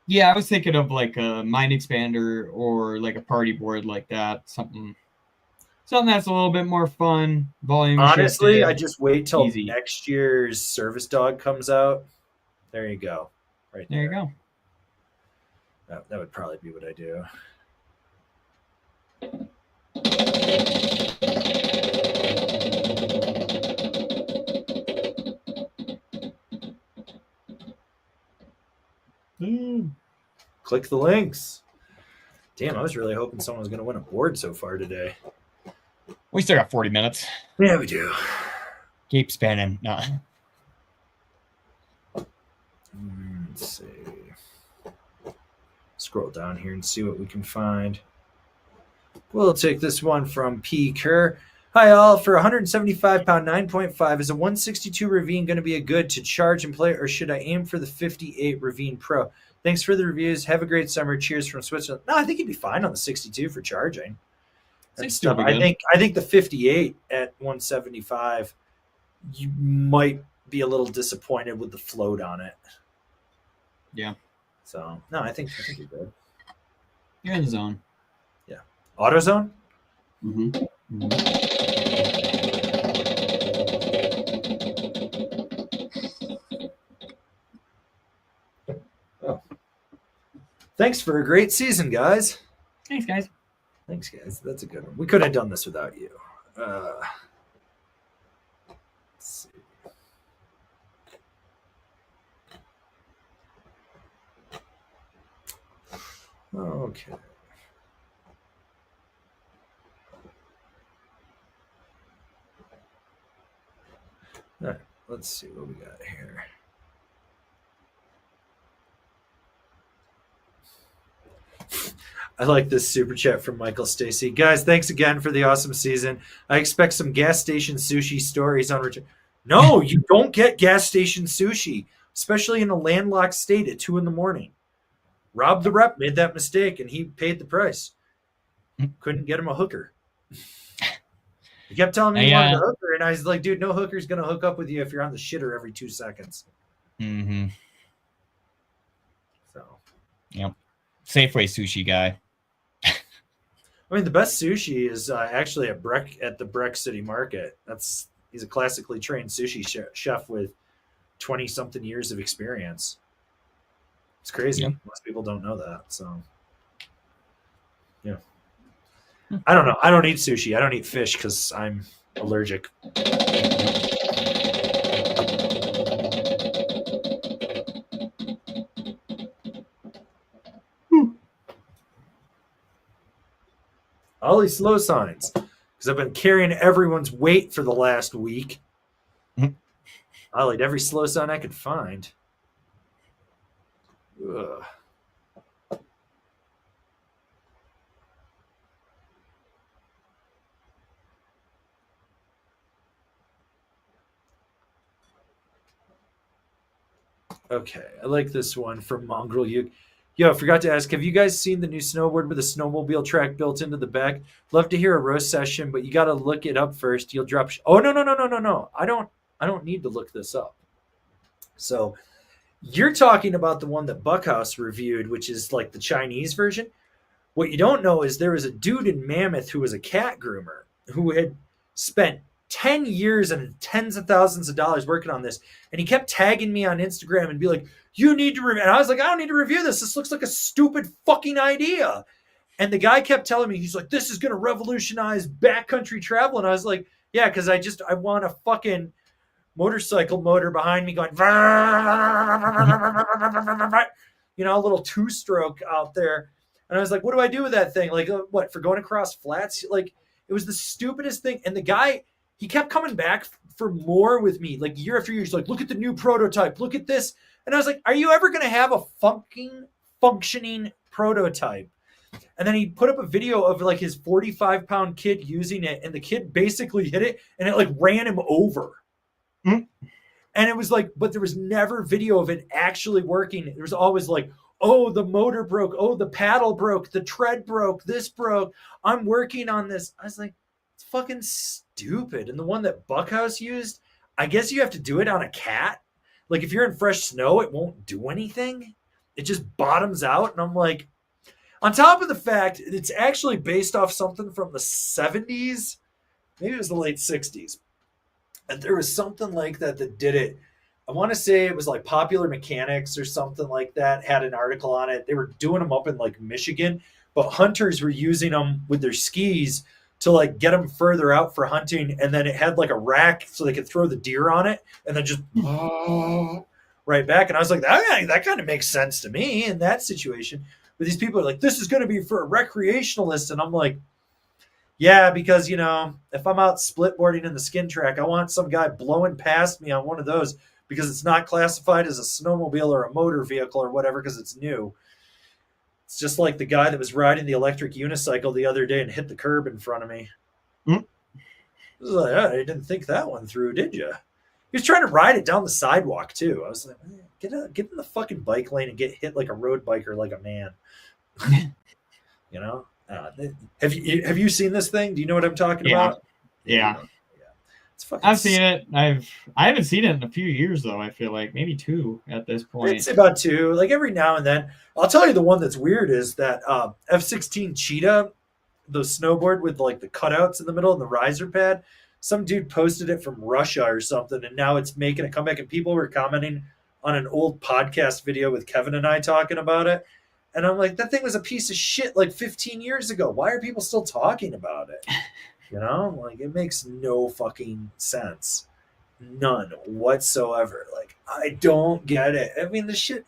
Yeah, I was thinking of like a Mind Expander or like a party board like that. Something that's a little bit more fun. Volume. Honestly, shifted, I just wait till next year's Service Dog comes out. There you go. Right there. There you go. That would probably be what I do. Click the links. Damn, I was really hoping someone was going to win a board so far today. We still got 40 minutes. Yeah, we do. Keep spinning. No. Let's see. Scroll down here and see what we can find. We'll take this one from P. Kerr. Hi, all. For 175 pound 9.5, is a 162 Ravine going to be a good to charge and play, or should I aim for the 58 Ravine Pro? Thanks for the reviews. Have a great summer. Cheers from Switzerland. No, I think you'd be fine on the 62 for charging. And stuff. I think the 58 at 175, you might be a little disappointed with the float on it. Yeah. So no, I think you're good. You're in the zone. Yeah. AutoZone? Mm-hmm. Oh. Thanks for a great season, guys. Thanks, guys. That's a good one. We couldn't have done this without you. Okay. All right, let's see what we got here. I like this super chat from Michael Stacy. Guys, thanks again for the awesome season. I expect some gas station sushi stories on return. No, you don't get gas station sushi, especially in a landlocked state at 2 a.m. Rob the Rep made that mistake, and he paid the price. Couldn't get him a hooker. He kept telling me he wanted a hooker, and I was like, dude, no hooker's going to hook up with you if you're on the shitter every 2 seconds. Mm-hmm. So. Yep. Safeway sushi guy. I mean, the best sushi is actually at the Breck City Market. He's a classically trained sushi chef with 20-something years of experience. It's crazy. Yep. Most people don't know that. So, yeah. I don't know. I don't eat sushi. I don't eat fish because I'm allergic. Ollie slow signs, because I've been carrying everyone's weight for the last week. I laid every slow sign I could find. Ugh. Okay, I like this one from Mongrel. Yo, I forgot to ask, have you guys seen the new snowboard with a snowmobile track built into the back? Love to hear a roast session, but you got to look it up first. You'll drop. Oh, no. I don't need to look this up. So you're talking about the one that Buckhouse reviewed, which is like the Chinese version. What you don't know is there was a dude in Mammoth who was a cat groomer who had spent 10 years and tens of thousands of dollars working on this. And he kept tagging me on Instagram and be like, you need to review. And I was like, I don't need to review this. This looks like a stupid fucking idea. And the guy kept telling me, he's like, this is going to revolutionize backcountry travel. And I was like, yeah, because I want a fucking motorcycle motor behind me going, you know, a little 2-stroke out there. And I was like, what do I do with that thing? Like, what, for going across flats? Like, it was the stupidest thing. And the guy, he kept coming back for more with me, like year after year. He's like, look at the new prototype. Look at this. And I was like, are you ever going to have a functioning prototype? And then he put up a video of like his 45-pound kid using it. And the kid basically hit it and it like ran him over. Mm-hmm. And it was like, but there was never video of it actually working. There was always like, oh, the motor broke. Oh, the paddle broke. The tread broke. This broke. I'm working on this. I was like, it's fucking stupid. And the one that Buckhouse used, I guess you have to do it on a cat. Like if you're in fresh snow, it won't do anything. It just bottoms out. And I'm like, on top of the fact, it's actually based off something from the 70s. Maybe it was the late 60s. And there was something like that did it. I want to say it was like Popular Mechanics or something like that, had an article on it. They were doing them up in like Michigan, but hunters were using them with their skis to like get them further out for hunting. And then it had like a rack so they could throw the deer on it and then just right back. And I was like, that kind of makes sense to me in that situation. But these people are like, this is going to be for a recreationalist. And I'm like, yeah, because, you know, if I'm out splitboarding in the skin track, I want some guy blowing past me on one of those because it's not classified as a snowmobile or a motor vehicle or whatever because it's new. It's just like the guy that was riding the electric unicycle the other day and hit the curb in front of me. Mm-hmm. I was like, oh, I didn't think that one through, did you? He was trying to ride it down the sidewalk, too. I was like, get in the fucking bike lane and get hit like a road biker like a man. You know? Have you seen this thing? Do you know what I'm talking about? Yeah. It's fucking I've seen it. I haven't seen it in a few years though. I feel like maybe 2 at this point. It's about 2. Like every now and then. I'll tell you the one that's weird is that F16 Cheetah, the snowboard with like the cutouts in the middle and the riser pad. Some dude posted it from Russia or something, and now it's making a comeback. And people were commenting on an old podcast video with Kevin and I talking about it. And I'm like, that thing was a piece of shit like 15 years ago. Why are people still talking about it? You know, like it makes no fucking sense. None whatsoever. Like, I don't get it. I mean, the shit,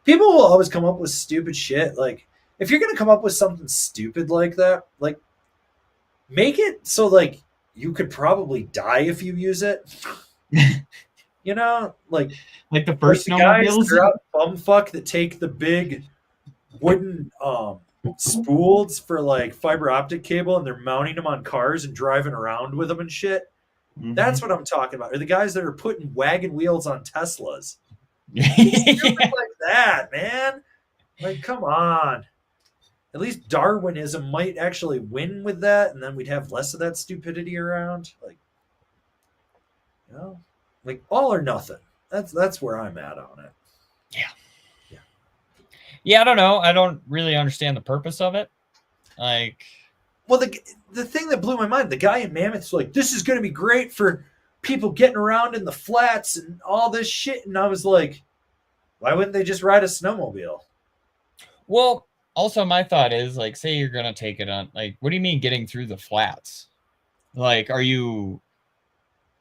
people will always come up with stupid shit. Like, if you're gonna come up with something stupid like that, like make it so like you could probably die if you use it. You know, Like the first the guys snowmobiles. that are out bumfuck that take the big wooden spools for like fiber optic cable and they're mounting them on cars and driving around with them and shit. Mhm. That's what I'm talking about. Or the guys that are putting wagon wheels on Teslas. Yeah. Stupid like that, man. Like, come on. At least Darwinism might actually win with that, and then we'd have less of that stupidity around. Like, you know, like all or nothing. That's where I'm at on it. Yeah, I don't know. I don't really understand the purpose of it. Like, well, the thing that blew my mind, the guy in Mammoth's like, this is going to be great for people getting around in the flats and all this shit. And I was like, why wouldn't they just ride a snowmobile? well, also my thought is like, say you're going to take it on, like, what do you mean getting through the flats? Like, are you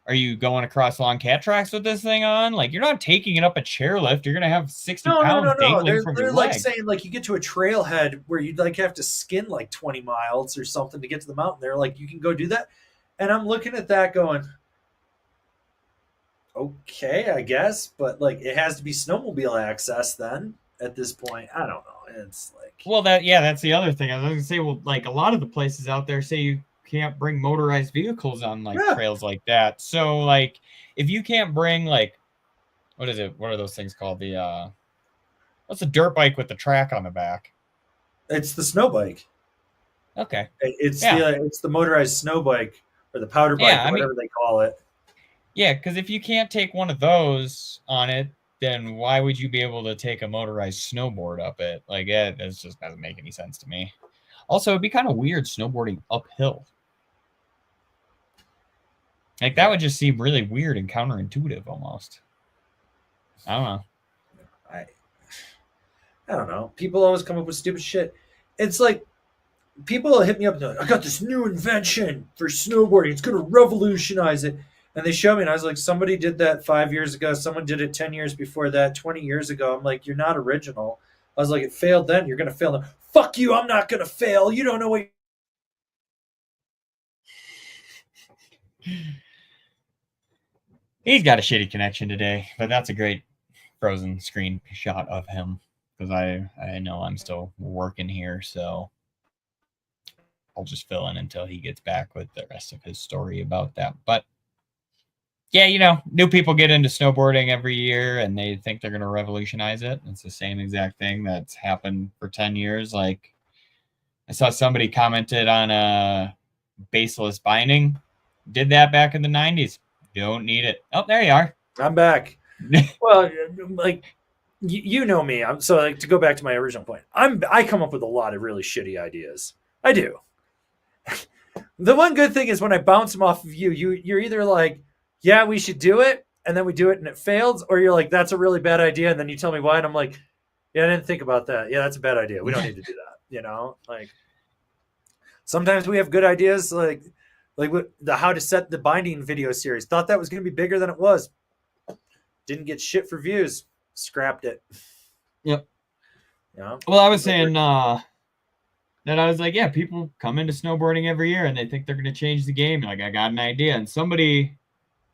going across long cat tracks with this thing on? Like, you're not taking it up a chairlift. You're going to have 60 pounds dangling from your They're like leg. saying like you get to a trailhead where you'd like have to skin like 20 miles or something to get to the mountain. They're like, you can go do that. And I'm looking at that going, okay, I guess, but like it has to be snowmobile access then at this point. I don't know. It's like, well, that's the other thing. I was going to say, well, like a lot of the places out there say you can't bring motorized vehicles on like trails like that. So like if you can't bring like, what is it? What are those things called? The what's a dirt bike with the track on the back? it's the snow bike. Okay. It's the motorized snow bike or the powder bike or whatever they call it. Yeah, because if you can't take one of those on it, then why would you be able to take a motorized snowboard up it? Like, that just doesn't make any sense to me. Also, it'd be kind of weird snowboarding uphill. Like, that would just seem really weird and counterintuitive almost. I don't know. I don't know. People always come up with stupid shit. It's like people will hit me up and they're like, I got this new invention for snowboarding. It's going to revolutionize it. And they show me, and I was like, somebody did that 5 years ago. Someone did it 10 years before that, 20 years ago. I'm like, you're not original. I was like, it failed then. You're going to fail now. Fuck you. I'm not going to fail. You don't know what. He's got a shitty connection today, but that's a great frozen screen shot of him because I know I'm still working here, so I'll just fill in until he gets back with the rest of his story about that. But yeah, you know, new people get into snowboarding every year and they think they're going to revolutionize it. It's the same exact thing that's happened for 10 years. Like, I saw somebody commented on a baseless binding. Did that back in the 90s. Don't need it. Oh, there you are. I'm back. Well, like, you know me. So like to go back to my original point, I come up with a lot of really shitty ideas. I do. The one good thing is when I bounce them off of you, you're either like, yeah, we should do it, and then we do it and it fails, or you're like, that's a really bad idea, and then you tell me why, and I'm like, yeah, I didn't think about that. Yeah, that's a bad idea. We don't need to do that. You know, like sometimes we have good ideas, like the how to set the binding video series. Thought that was going to be bigger than it was. Didn't get shit for views. Scrapped it. Yep. Yeah. Well, I was saying that I was like, yeah, people come into snowboarding every year and they think they're going to change the game. Like, I got an idea. And somebody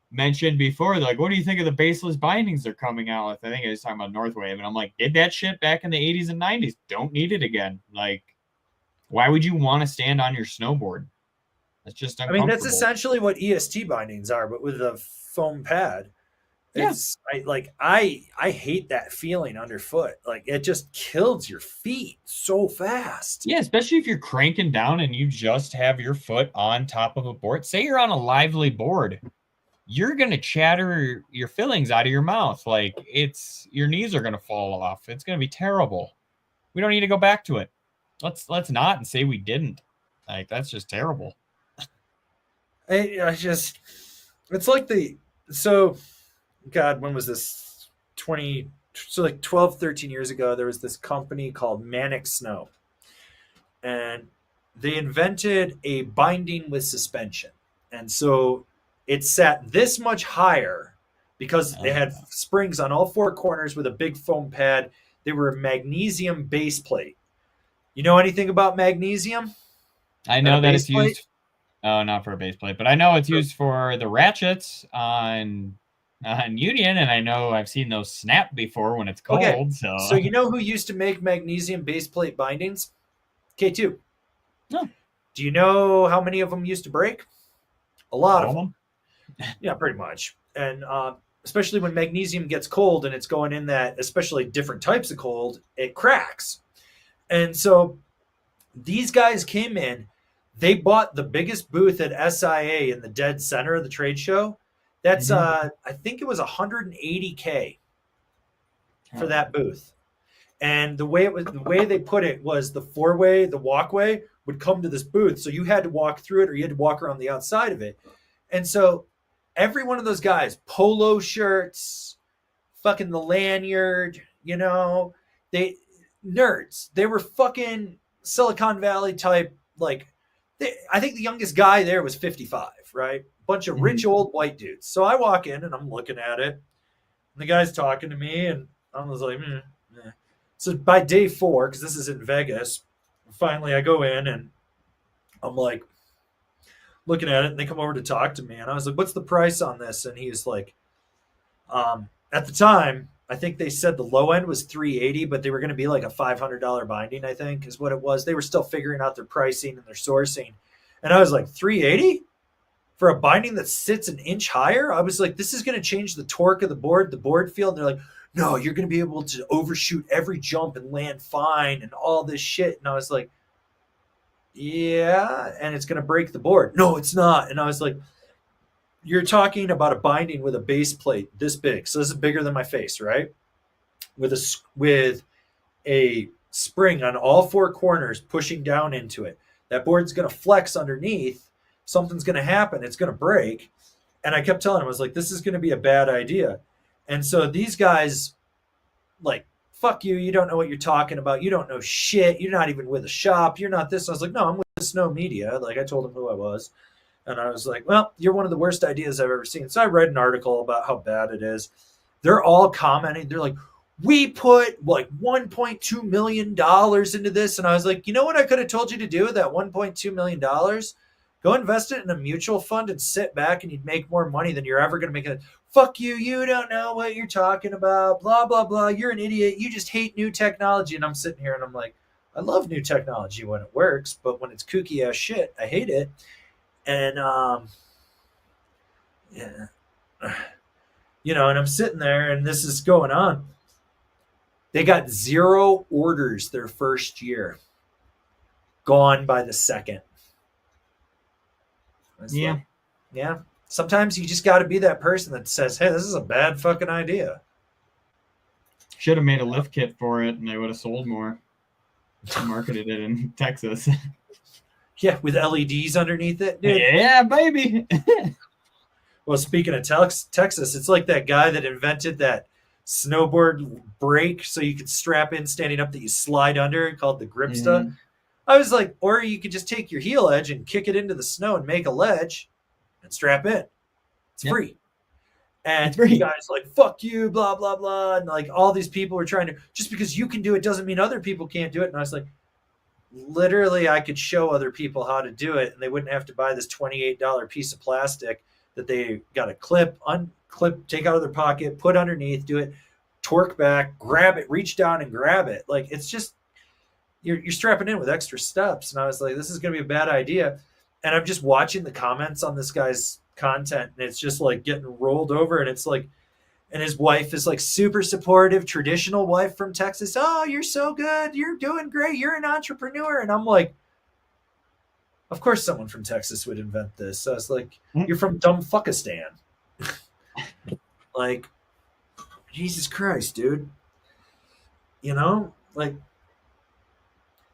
mentioned before, like, what do you think of the baseless bindings they're coming out with? I think I was talking about Northwave. And I'm like, did that shit back in the 80s and 90s. Don't need it again. Like, why would you want to stand on your snowboard? That's just uncomfortable. I mean, that's essentially what EST bindings are, but with a foam pad. It's I hate that feeling underfoot. Like, it just kills your feet so fast. Yeah, especially if you're cranking down and you just have your foot on top of a board. Say you're on a lively board, you're gonna chatter your fillings out of your mouth. Like, your knees are gonna fall off. It's gonna be terrible. We don't need to go back to it. Let's not and say we didn't. Like, that's just terrible. It's like God, when was this? 12, 13 years ago, there was this company called Manic Snow. And they invented a binding with suspension. And so it sat this much higher because they had springs on all four corners with a big foam pad. They were a magnesium base plate. You know anything about magnesium? I know that it's plate? used. Oh, not for a base plate, but I know it's used for the ratchets on Union, and I know I've seen those snap before when it's cold. Okay. So So you know who used to make magnesium base plate bindings? K2. No. Do you know how many of them used to break? A lot all of them. Yeah, pretty much. And especially when magnesium gets cold and it's going in that, especially different types of cold, it cracks. And so these guys came in, they bought the biggest booth at SIA in the dead center of the trade show. That's I think it was 180K for that booth. And the way they put it was the walkway would come to this booth. So you had to walk through it or you had to walk around the outside of it. And so every one of those guys, polo shirts, fucking the lanyard, they nerds. They were fucking Silicon Valley type. Like, I think the youngest guy there was 55, right? Bunch of rich old white dudes. So I walk in and I'm looking at it. And the guy's talking to me and I was like, So by day 4, because this is in Vegas, finally I go in and I'm like looking at it and they come over to talk to me. And I was like, what's the price on this? And he's like, at the time, I think they said the low end was $380, but they were going to be like a $500 binding, I think is what it was. They were still figuring out their pricing and their sourcing. And I was like, $380 for a binding that sits an inch higher? I was like, this is going to change the torque of the board feel. And they're like, no, you're going to be able to overshoot every jump and land fine and all this shit. And I was like, yeah, and it's going to break the board. No, it's not. And I was like, you're talking about a binding with a base plate this big. So this is bigger than my face, right? With a spring on all 4 corners pushing down into it. That board's going to flex underneath. Something's going to happen. It's going to break. And I kept telling him, I was like, this is going to be a bad idea. And so these guys, like, fuck you. You don't know what you're talking about. You don't know shit. You're not even with a shop. You're not this. I was like, no, I'm with Snow Media. Like, I told him who I was. And I was like, well, you're one of the worst ideas I've ever seen. So I read an article about how bad it is. They're all commenting. They're like, we put like $1.2 million into this. And I was like, you know what I could have told you to do with that $1.2 million? Go invest it in a mutual fund and sit back and you'd make more money than you're ever going to make it. Fuck you. You don't know what you're talking about. Blah, blah, blah. You're an idiot. You just hate new technology. And I'm sitting here and I'm like, I love new technology when it works. But when it's kooky ass shit, I hate it. And, and I'm sitting there and this is going on. They got 0 orders their first year, gone by the second. Yeah. Like, yeah. Sometimes you just got to be that person that says, hey, this is a bad fucking idea. Should have made a lift kit for it and they would have sold more. Marketed it in Texas. Yeah, with LEDs underneath it. Dude. Yeah, baby. Well, speaking of Texas, it's like that guy that invented that snowboard brake so you could strap in standing up that you slide under, called the Gripsta. I was like, or you could just take your heel edge and kick it into the snow and make a ledge and strap in. It's free. And the guy's like, fuck you, blah, blah, blah. And like all these people were trying to, just because you can do it doesn't mean other people can't do it. And I was like, literally, I could show other people how to do it, and they wouldn't have to buy this $28 piece of plastic that they got to clip, unclip, take out of their pocket, put underneath, do it, torque back, grab it, reach down and grab it. Like, it's just, you're strapping in with extra steps. And I was like, this is going to be a bad idea. And I'm just watching the comments on this guy's content, and it's just like getting rolled over. And it's like, and his wife is like super supportive, traditional wife from Texas. Oh, you're so good. You're doing great. You're an entrepreneur. And I'm like, of course someone from Texas would invent this. So I was like, you're from dumb fuckistan. Like, Jesus Christ, dude. Like,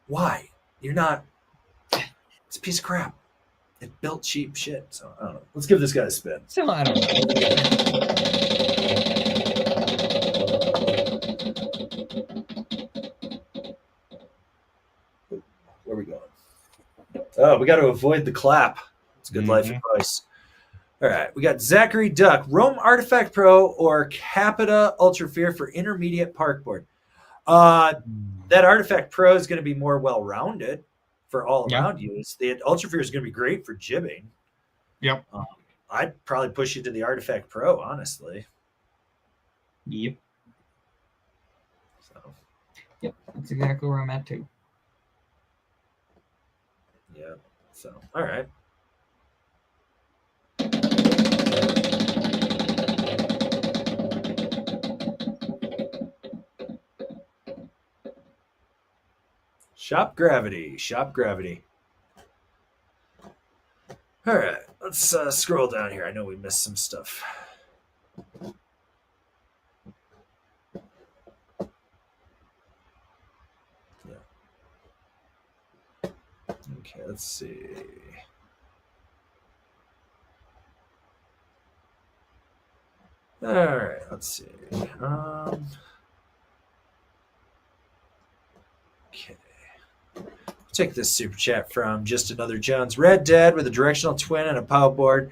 why? You're not, it's a piece of crap. It built cheap shit. So I don't know. Let's give this guy a spin. So I don't know. Where are we going? Oh, we got to avoid the clap. It's good life advice. All right. We got Zachary Duck, Rome Artifact Pro or Capita Ultra Fear for intermediate parkboard. That that Artifact Pro is going to be more well-rounded for all-around use. The Ultra Fear is going to be great for jibbing. Yep. I'd probably push you to the Artifact Pro, honestly. Yep. So. Yep, that's exactly where I'm at too. Yeah. So, all right. Shop Gravity. Shop Gravity. All right. Let's scroll down here. I know we missed some stuff. Yeah. Okay, let's see. All right, let's see. Okay. Take this super chat from Just Another Jones. Red Dad with a directional twin and a power board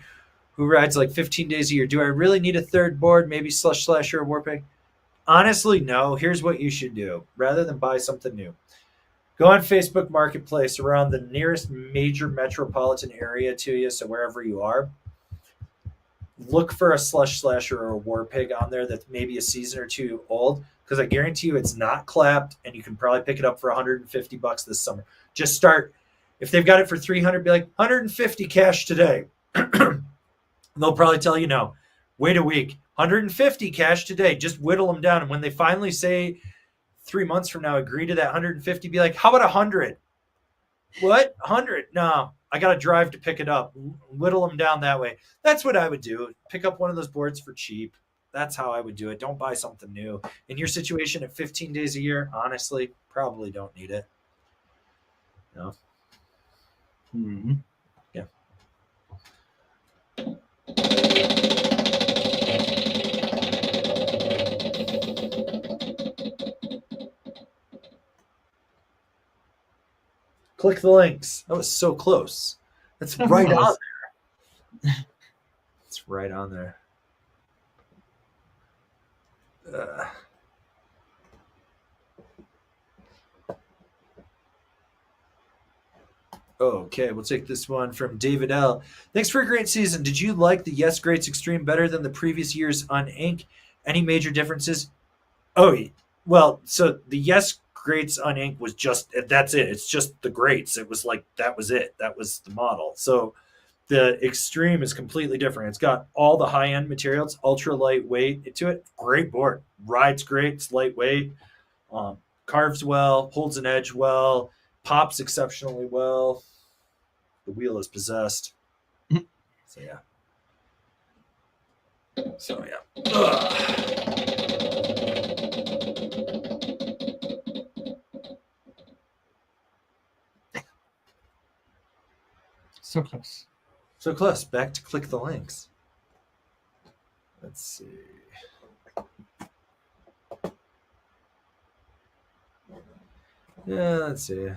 who rides like 15 days a year. Do I really need a third board? Maybe Slush Slasher or Warpig? Honestly, no. Here's what you should do. Rather than buy something new, go on Facebook Marketplace around the nearest major metropolitan area to you, so wherever you are. Look for a Slush Slasher or a Warpig on there that's maybe a season or two old, because I guarantee you it's not clapped, and you can probably pick it up for $150 this summer. Just start. If they've got it for $300, be like, $150 cash today. They'll probably tell you no. Wait a week. $150 cash today. Just whittle them down. And when they finally say 3 months from now, agree to that $150, be like, how about $100? What? $100? No, I got to drive to pick it up. Whittle them down that way. That's what I would do. Pick up one of those boards for cheap. That's how I would do it. Don't buy something new. In your situation at 15 days a year, honestly, probably don't need it. No. Mm-hmm. Yeah. Click the links. That was so close. That's right on there. It's right on there. Okay, we'll take this one from David L. Thanks for a great season. Did you like the Yes Greats Extreme better than the previous years on Ink? Any major differences? Oh, well, so the Yes Greats on Ink was just, that's it. It's just the Greats. It was like, that was it. That was the model. So the Extreme is completely different. It's got all the high-end materials, ultra lightweight to it. Great board. Rides great. It's lightweight. Carves well. Holds an edge well. Pops exceptionally well. The wheel is possessed. So, yeah. So close. So close. Back to click the links. Let's see. Yeah, let's see.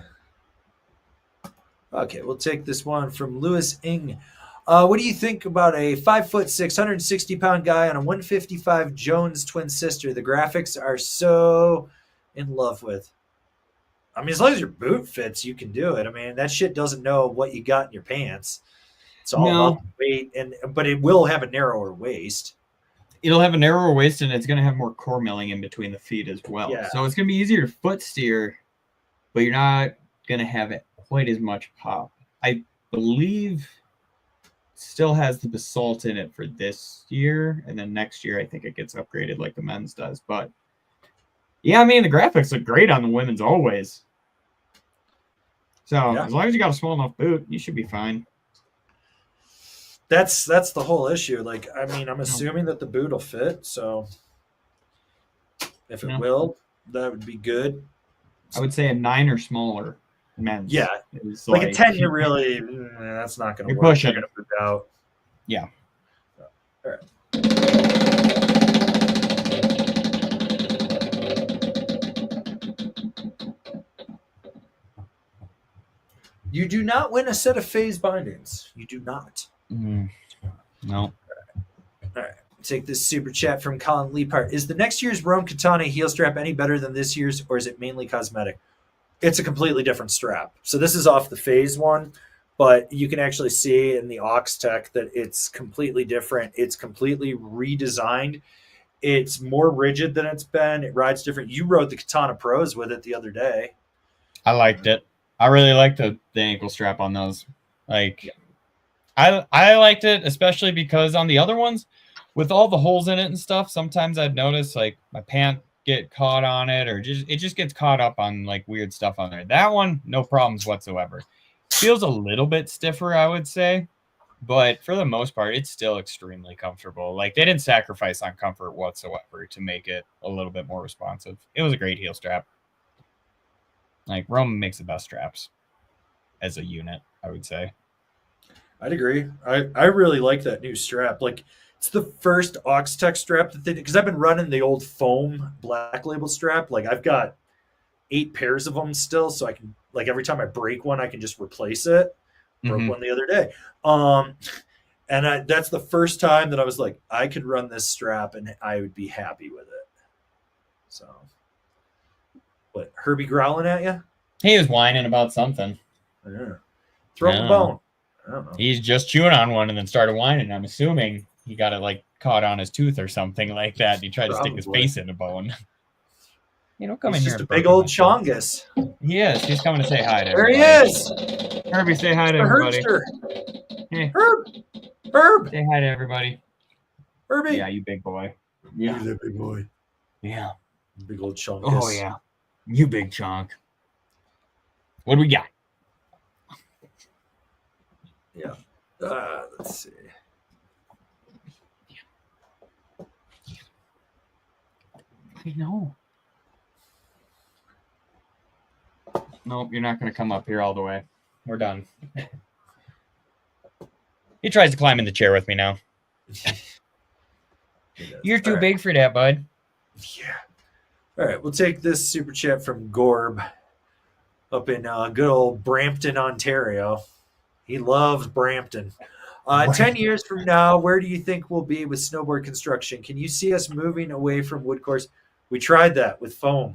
Okay, we'll take this one from Lewis Ing. What do you think about a 5'6", 160-pound guy on a 155 Jones twin sister? The graphics are so in love with. I mean, as long as your boot fits, you can do it. I mean, that shit doesn't know what you got in your pants. It's all about weight, but it will have a narrower waist. It'll have a narrower waist, and it's going to have more core milling in between the feet as well. Yeah. So it's going to be easier to foot steer, but you're not going to have it quite as much pop. I believe it still has the basalt in it for this year, and then next year I think it gets upgraded like the men's does. But yeah, I mean, the graphics look great on the women's always. So as long as you got a small enough boot, you should be fine. That's the whole issue. Like, I mean, I'm assuming that the boot will fit. So if it will, that would be good. I would say a 9 or smaller men's. Yeah, like a 10, you're really that's not going to work. Pushing. You're going to boot out. Yeah. All right. You do not win a set of phase bindings. You do not. No. All right. Take this super chat from Colin Leapart. Is the next year's Rome Katana heel strap any better than this year's, or is it mainly cosmetic? It's a completely different strap. So this is off the phase one, but you can actually see in the Aux Tech that it's completely different. It's completely redesigned. It's more rigid than it's been. It rides different. You rode the Katana Pros with it the other day. I liked it. I really liked the ankle strap on those. Like, I liked it, especially because on the other ones, with all the holes in it and stuff, sometimes I'd notice like my pant get caught on it, or it just gets caught up on like weird stuff on there. That one, no problems whatsoever. Feels a little bit stiffer, I would say, but for the most part, it's still extremely comfortable. Like, they didn't sacrifice on comfort whatsoever to make it a little bit more responsive. It was a great heel strap. Like, Rome makes the best straps as a unit, I would say. I'd agree. I really like that new strap. Like, it's the first Aux Tech strap that they did, because I've been running the old foam Black Label strap. Like, I've got 8 pairs of them still, so I can, like, every time I break one, I can just replace it. Broke one the other day. And that's the first time that I was like, I could run this strap and I would be happy with it. So, what, Herbie growling at you? He was whining about something. Yeah. Throw him a bone. I don't know. He's just chewing on one and then started whining. I'm assuming he got it like caught on his tooth or something like that. He tried to stick his face in a bone. You know, come in He's here. Just a big old chongus. He is. He's coming to say hi to everybody. There he is. Herbie, say hi to everybody. Hey. Herb. Say hi to everybody. Herbie. Yeah, you big boy. Yeah, you big boy. Yeah. Big old chonkus. Oh, yeah. You big chonk. What do we got? Yeah. Let's see. I know. Nope, you're not going to come up here all the way. We're done. He tries to climb in the chair with me now. You're too big for that, bud. Yeah. All right, we'll take this super chat from Gorb up in good old Brampton, Ontario. He loves Brampton. 10 years from now, where do you think we'll be with snowboard construction? Can you see us moving away from wood cores? We tried that with foam.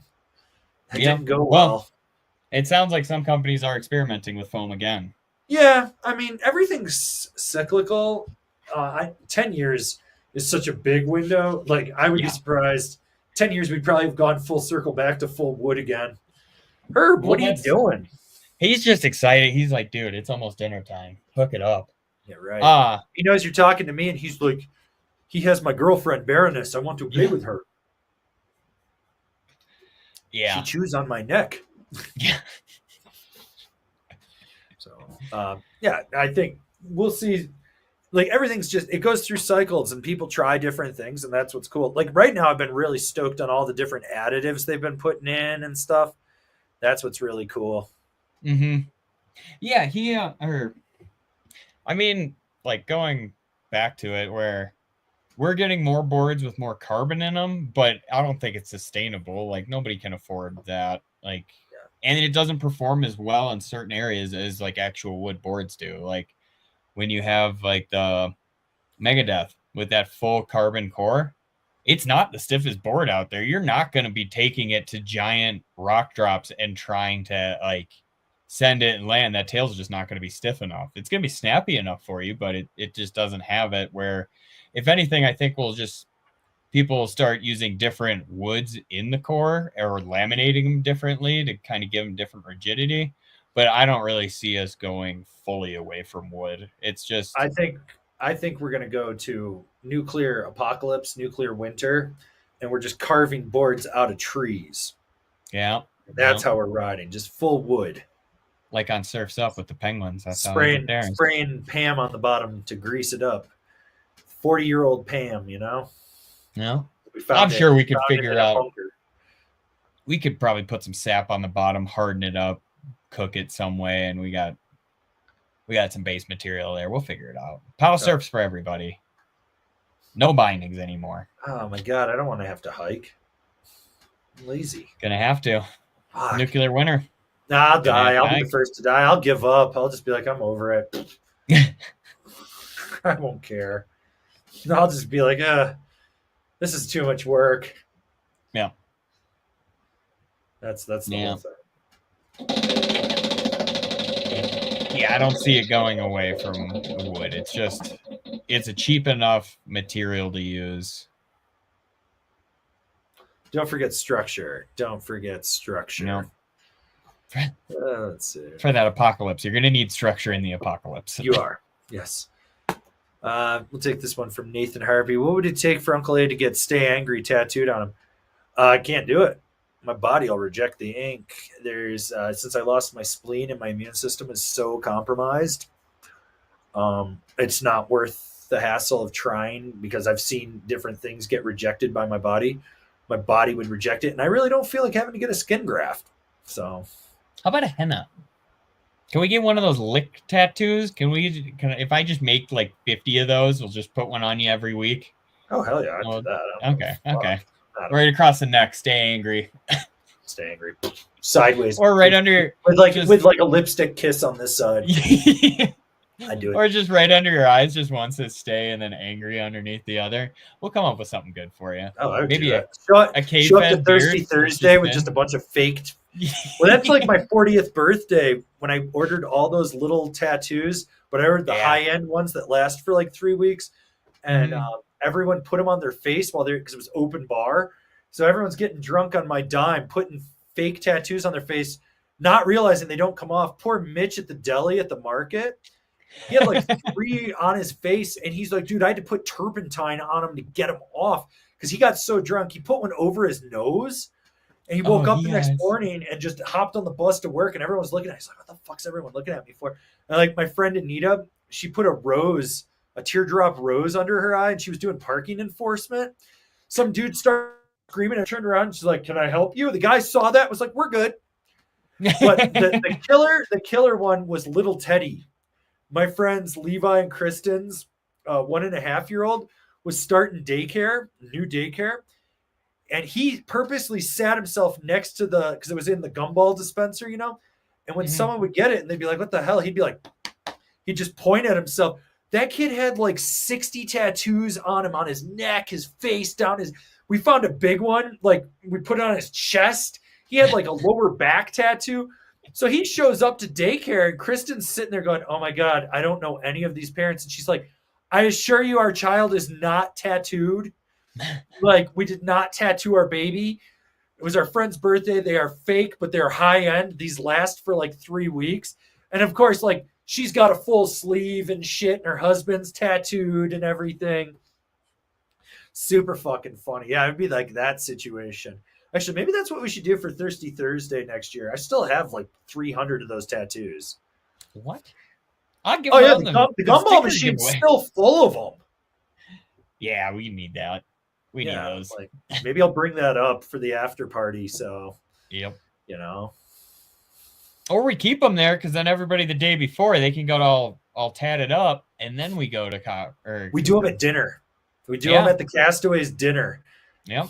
That didn't go well. It sounds like some companies are experimenting with foam again. Yeah, I mean, everything's cyclical. 10 years is such a big window. Like, I would be surprised. 10 years, we'd probably have gone full circle back to full wood again. Herb, what are you doing? He's just excited. He's like, dude, it's almost dinner time. Hook it up. Yeah, right. He knows you're talking to me, and he's like, he has my girlfriend, Baroness. I want to be with her. Yeah. She chews on my neck. Yeah. So, yeah, I think we'll see. Like, everything's just, it goes through cycles, and people try different things, and that's what's cool. Like, right now, I've been really stoked on all the different additives they've been putting in and stuff. That's what's really cool. Mm-hmm. Yeah, I mean, like, going back to it, where we're getting more boards with more carbon in them, but I don't think it's sustainable. Like, nobody can afford that. Like, and it doesn't perform as well in certain areas as like actual wood boards do. Like, when you have like the Megadeth with that full carbon core, it's not the stiffest board out there. You're not going to be taking it to giant rock drops and trying to like send it and land. That tail's just not going to be stiff enough. It's going to be snappy enough for you, but it just doesn't have it. Where, if anything, I think people will start using different woods in the core or laminating them differently to kind of give them different rigidity. But I don't really see us going fully away from wood. It's just, I think we're going to go to nuclear apocalypse, nuclear winter, and we're just carving boards out of trees. Yeah. That's how we're riding, just full wood. Like on Surf's Up with the penguins. That's spraying Pam on the bottom to grease it up. 40-year-old Pam, you know? No. I'm sure we could figure out. We could probably put some sap on the bottom, harden it up, cook it some way, and we got some base material there. We'll figure it out. Power surfs for everybody. No bindings anymore. Oh my god, I don't want to have to hike. I'm lazy. Gonna have to. Fuck. Nuclear winter. Nah, I'll die. I'll be the first to die. I'll give up. I'll just be like, I'm over it. I won't care. I'll just be like, this is too much work. Yeah. That's the whole thing. Yeah, I don't see it going away from the wood. It's a cheap enough material to use. Don't forget structure. Don't forget structure. No. Let's see. For that apocalypse, you're going to need structure in the apocalypse. You are. Yes. We'll take this one from Nathan Harvey. What would it take for Uncle A to get "Stay Angry" tattooed on him? I can't do it. My body will reject the ink. There's since I lost my spleen and my immune system is so compromised, it's not worth the hassle of trying because I've seen different things get rejected by my body. My body would reject it, and I really don't feel like having to get a skin graft. So, how about a henna? Can we get one of those lick tattoos? If I just make like 50 of those, we'll just put one on you every week. Oh hell yeah, I'd do that. Okay. Right across the neck. Stay angry. Stay angry. Sideways. Or right under with like a lipstick kiss on this side. I do it. Or just right under your eyes, just one says "stay" and then "angry" underneath the other. We'll come up with something good for you. Oh, I would maybe do that. a cave show up to Thirsty Thursday with just a bunch of faked. Well, that's like my 40th birthday when I ordered all those little tattoos, but I ordered the high end ones that last for like 3 weeks, and everyone put them on their face because it was open bar, so everyone's getting drunk on my dime, putting fake tattoos on their face, not realizing they don't come off. Poor Mitch at the deli at the market. He had like 3 on his face, and he's like, dude, I had to put turpentine on him to get him off because he got so drunk. He put one over his nose, and he woke up the next morning and just hopped on the bus to work, and everyone's looking at him. He's like, what the fuck's everyone looking at me for? And like my friend Anita, she put a teardrop rose under her eye, and she was doing parking enforcement. Some dude started screaming and turned around, and she's like, can I help you? The guy saw that, was like, we're good. But the killer one was little Teddy. My friends Levi and Kristen's 1.5-year-old was starting new daycare, and he purposely sat himself next to because it was in the gumball dispenser, and when someone would get it and they'd be like, what the hell? He'd be like, he'd just point at himself. That kid had like 60 tattoos on him, on his neck, his face, we found a big one, like we put it on his chest. He had like a lower back tattoo. So he shows up to daycare, and Kristen's sitting there going, oh my God, I don't know any of these parents. And she's like, I assure you our child is not tattooed. Like, we did not tattoo our baby. It was our friend's birthday. They are fake, but they're high end. These last for like 3 weeks. And of course, like, she's got a full sleeve and shit, and her husband's tattooed and everything. Super fucking funny. Yeah, it'd be like that situation. Actually, maybe that's what we should do for Thirsty Thursday next year. I still have like 300 of those tattoos. What? I'll give the gumball machine's still full of them. Yeah, we need that. We need those. Like, maybe I'll bring that up for the after party. So, yep. Or we keep them there because then everybody the day before they can go all tatted up, and then we go to we do them at dinner. We do them at the Castaways dinner. Yep.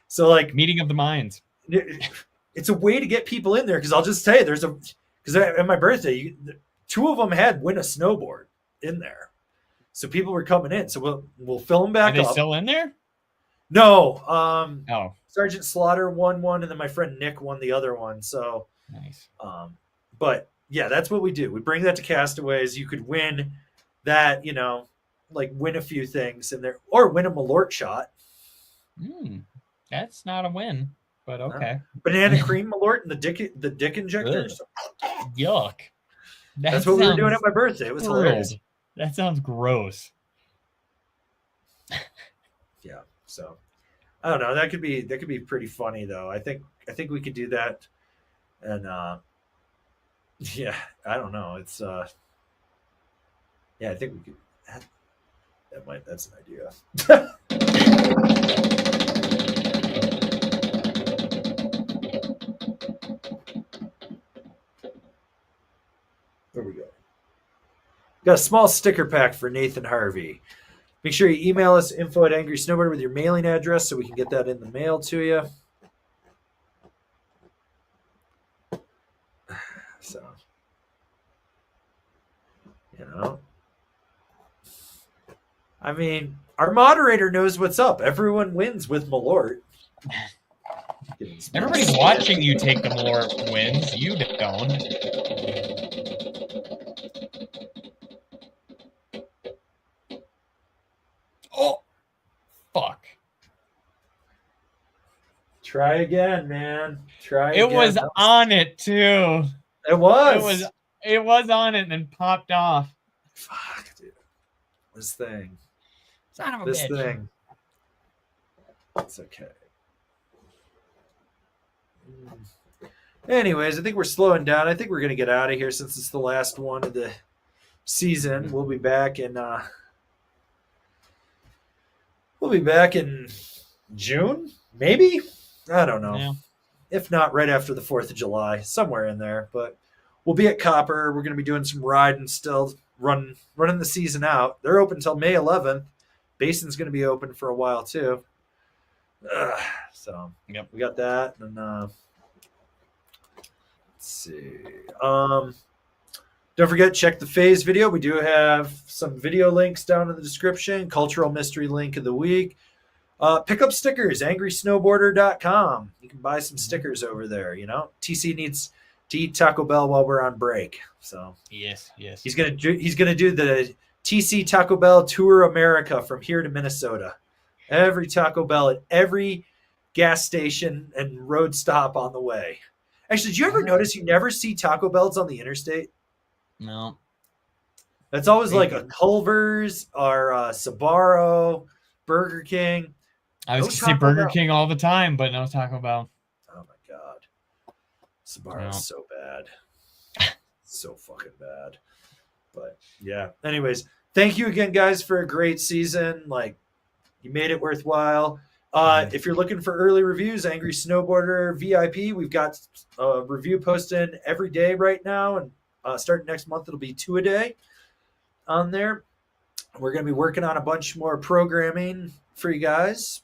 So like meeting of the minds. It's a way to get people in there because I'll just tell you because at my birthday, 2 of them had win a snowboard in there, so people were coming in. So we'll fill them back up. Are they still in there? No. Sergeant Slaughter won one, and then my friend Nick won the other one. So nice. But yeah, that's what we do. We bring that to Castaways. You could win that, like win a few things in there, or win a Malort shot. That's not a win, but okay. Banana cream Malort and the dick injector. Yuck. That's what we were doing at my birthday. It was hilarious. That sounds gross. Yeah. So I don't know. That could be pretty funny though. I think we could do that. And yeah, I don't know. It's yeah, I think we could. That's an idea. There we go. Got a small sticker pack for Nathan Harvey. Make sure you email us info@angrysnowboarder with your mailing address so we can get that in the mail to you. So, I mean, our moderator knows what's up. Everyone wins with Malort. Everybody watching you take the Malort wins. You don't. Oh, fuck. Try again, man. Try It again. was on it, too. It was. It was on it and then popped off. Fuck, dude. This thing. Son of a This bitch. thing. It's okay. Anyways, I think we're slowing down. I think we're going to get out of here since it's the last one of the season. We'll be back in June, maybe? I don't know. Yeah. If not, right after the 4th of July, somewhere in there. But we'll be at Copper. We're going to be doing some riding still, running the season out. They're open until May 11th. Basin's going to be open for a while, too. So, Yep. We got that. And let's see. Don't forget, check the phase video. We do have some video links down in the description. Cultural mystery link of the week. Pick up stickers, angrysnowboarder.com. You can buy some stickers over there. You know, TC needs to eat Taco Bell while we're on break. So Yes. he's gonna do the TC Taco Bell Tour America from here to Minnesota. Every Taco Bell at every gas station and road stop on the way. Actually, did you ever notice you never see Taco Bells on the interstate? No. It's always like a Culver's or a Sbarro, Burger King. I was No going to say Taco Burger Bell. King all the time, but no Taco Bell. Oh my god, Sbarro No. is so bad, so fucking bad. But yeah. Anyways, thank you again, guys, for a great season. Like, you made it worthwhile. If you're looking for early reviews, Angry Snowboarder VIP, we've got a review posted every day right now, and starting next month, it'll be 2 a day on there. We're going to be working on a bunch more programming for you guys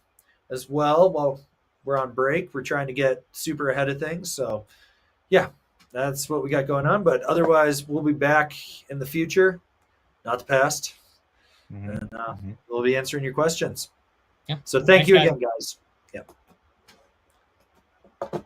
as well while we're on break. We're trying to get super ahead of things. So, yeah, that's what we got going on. But otherwise, we'll be back in the future, not the past. And we'll be answering your questions. Yeah. So thank Thanks, you guys. again, guys. Yep.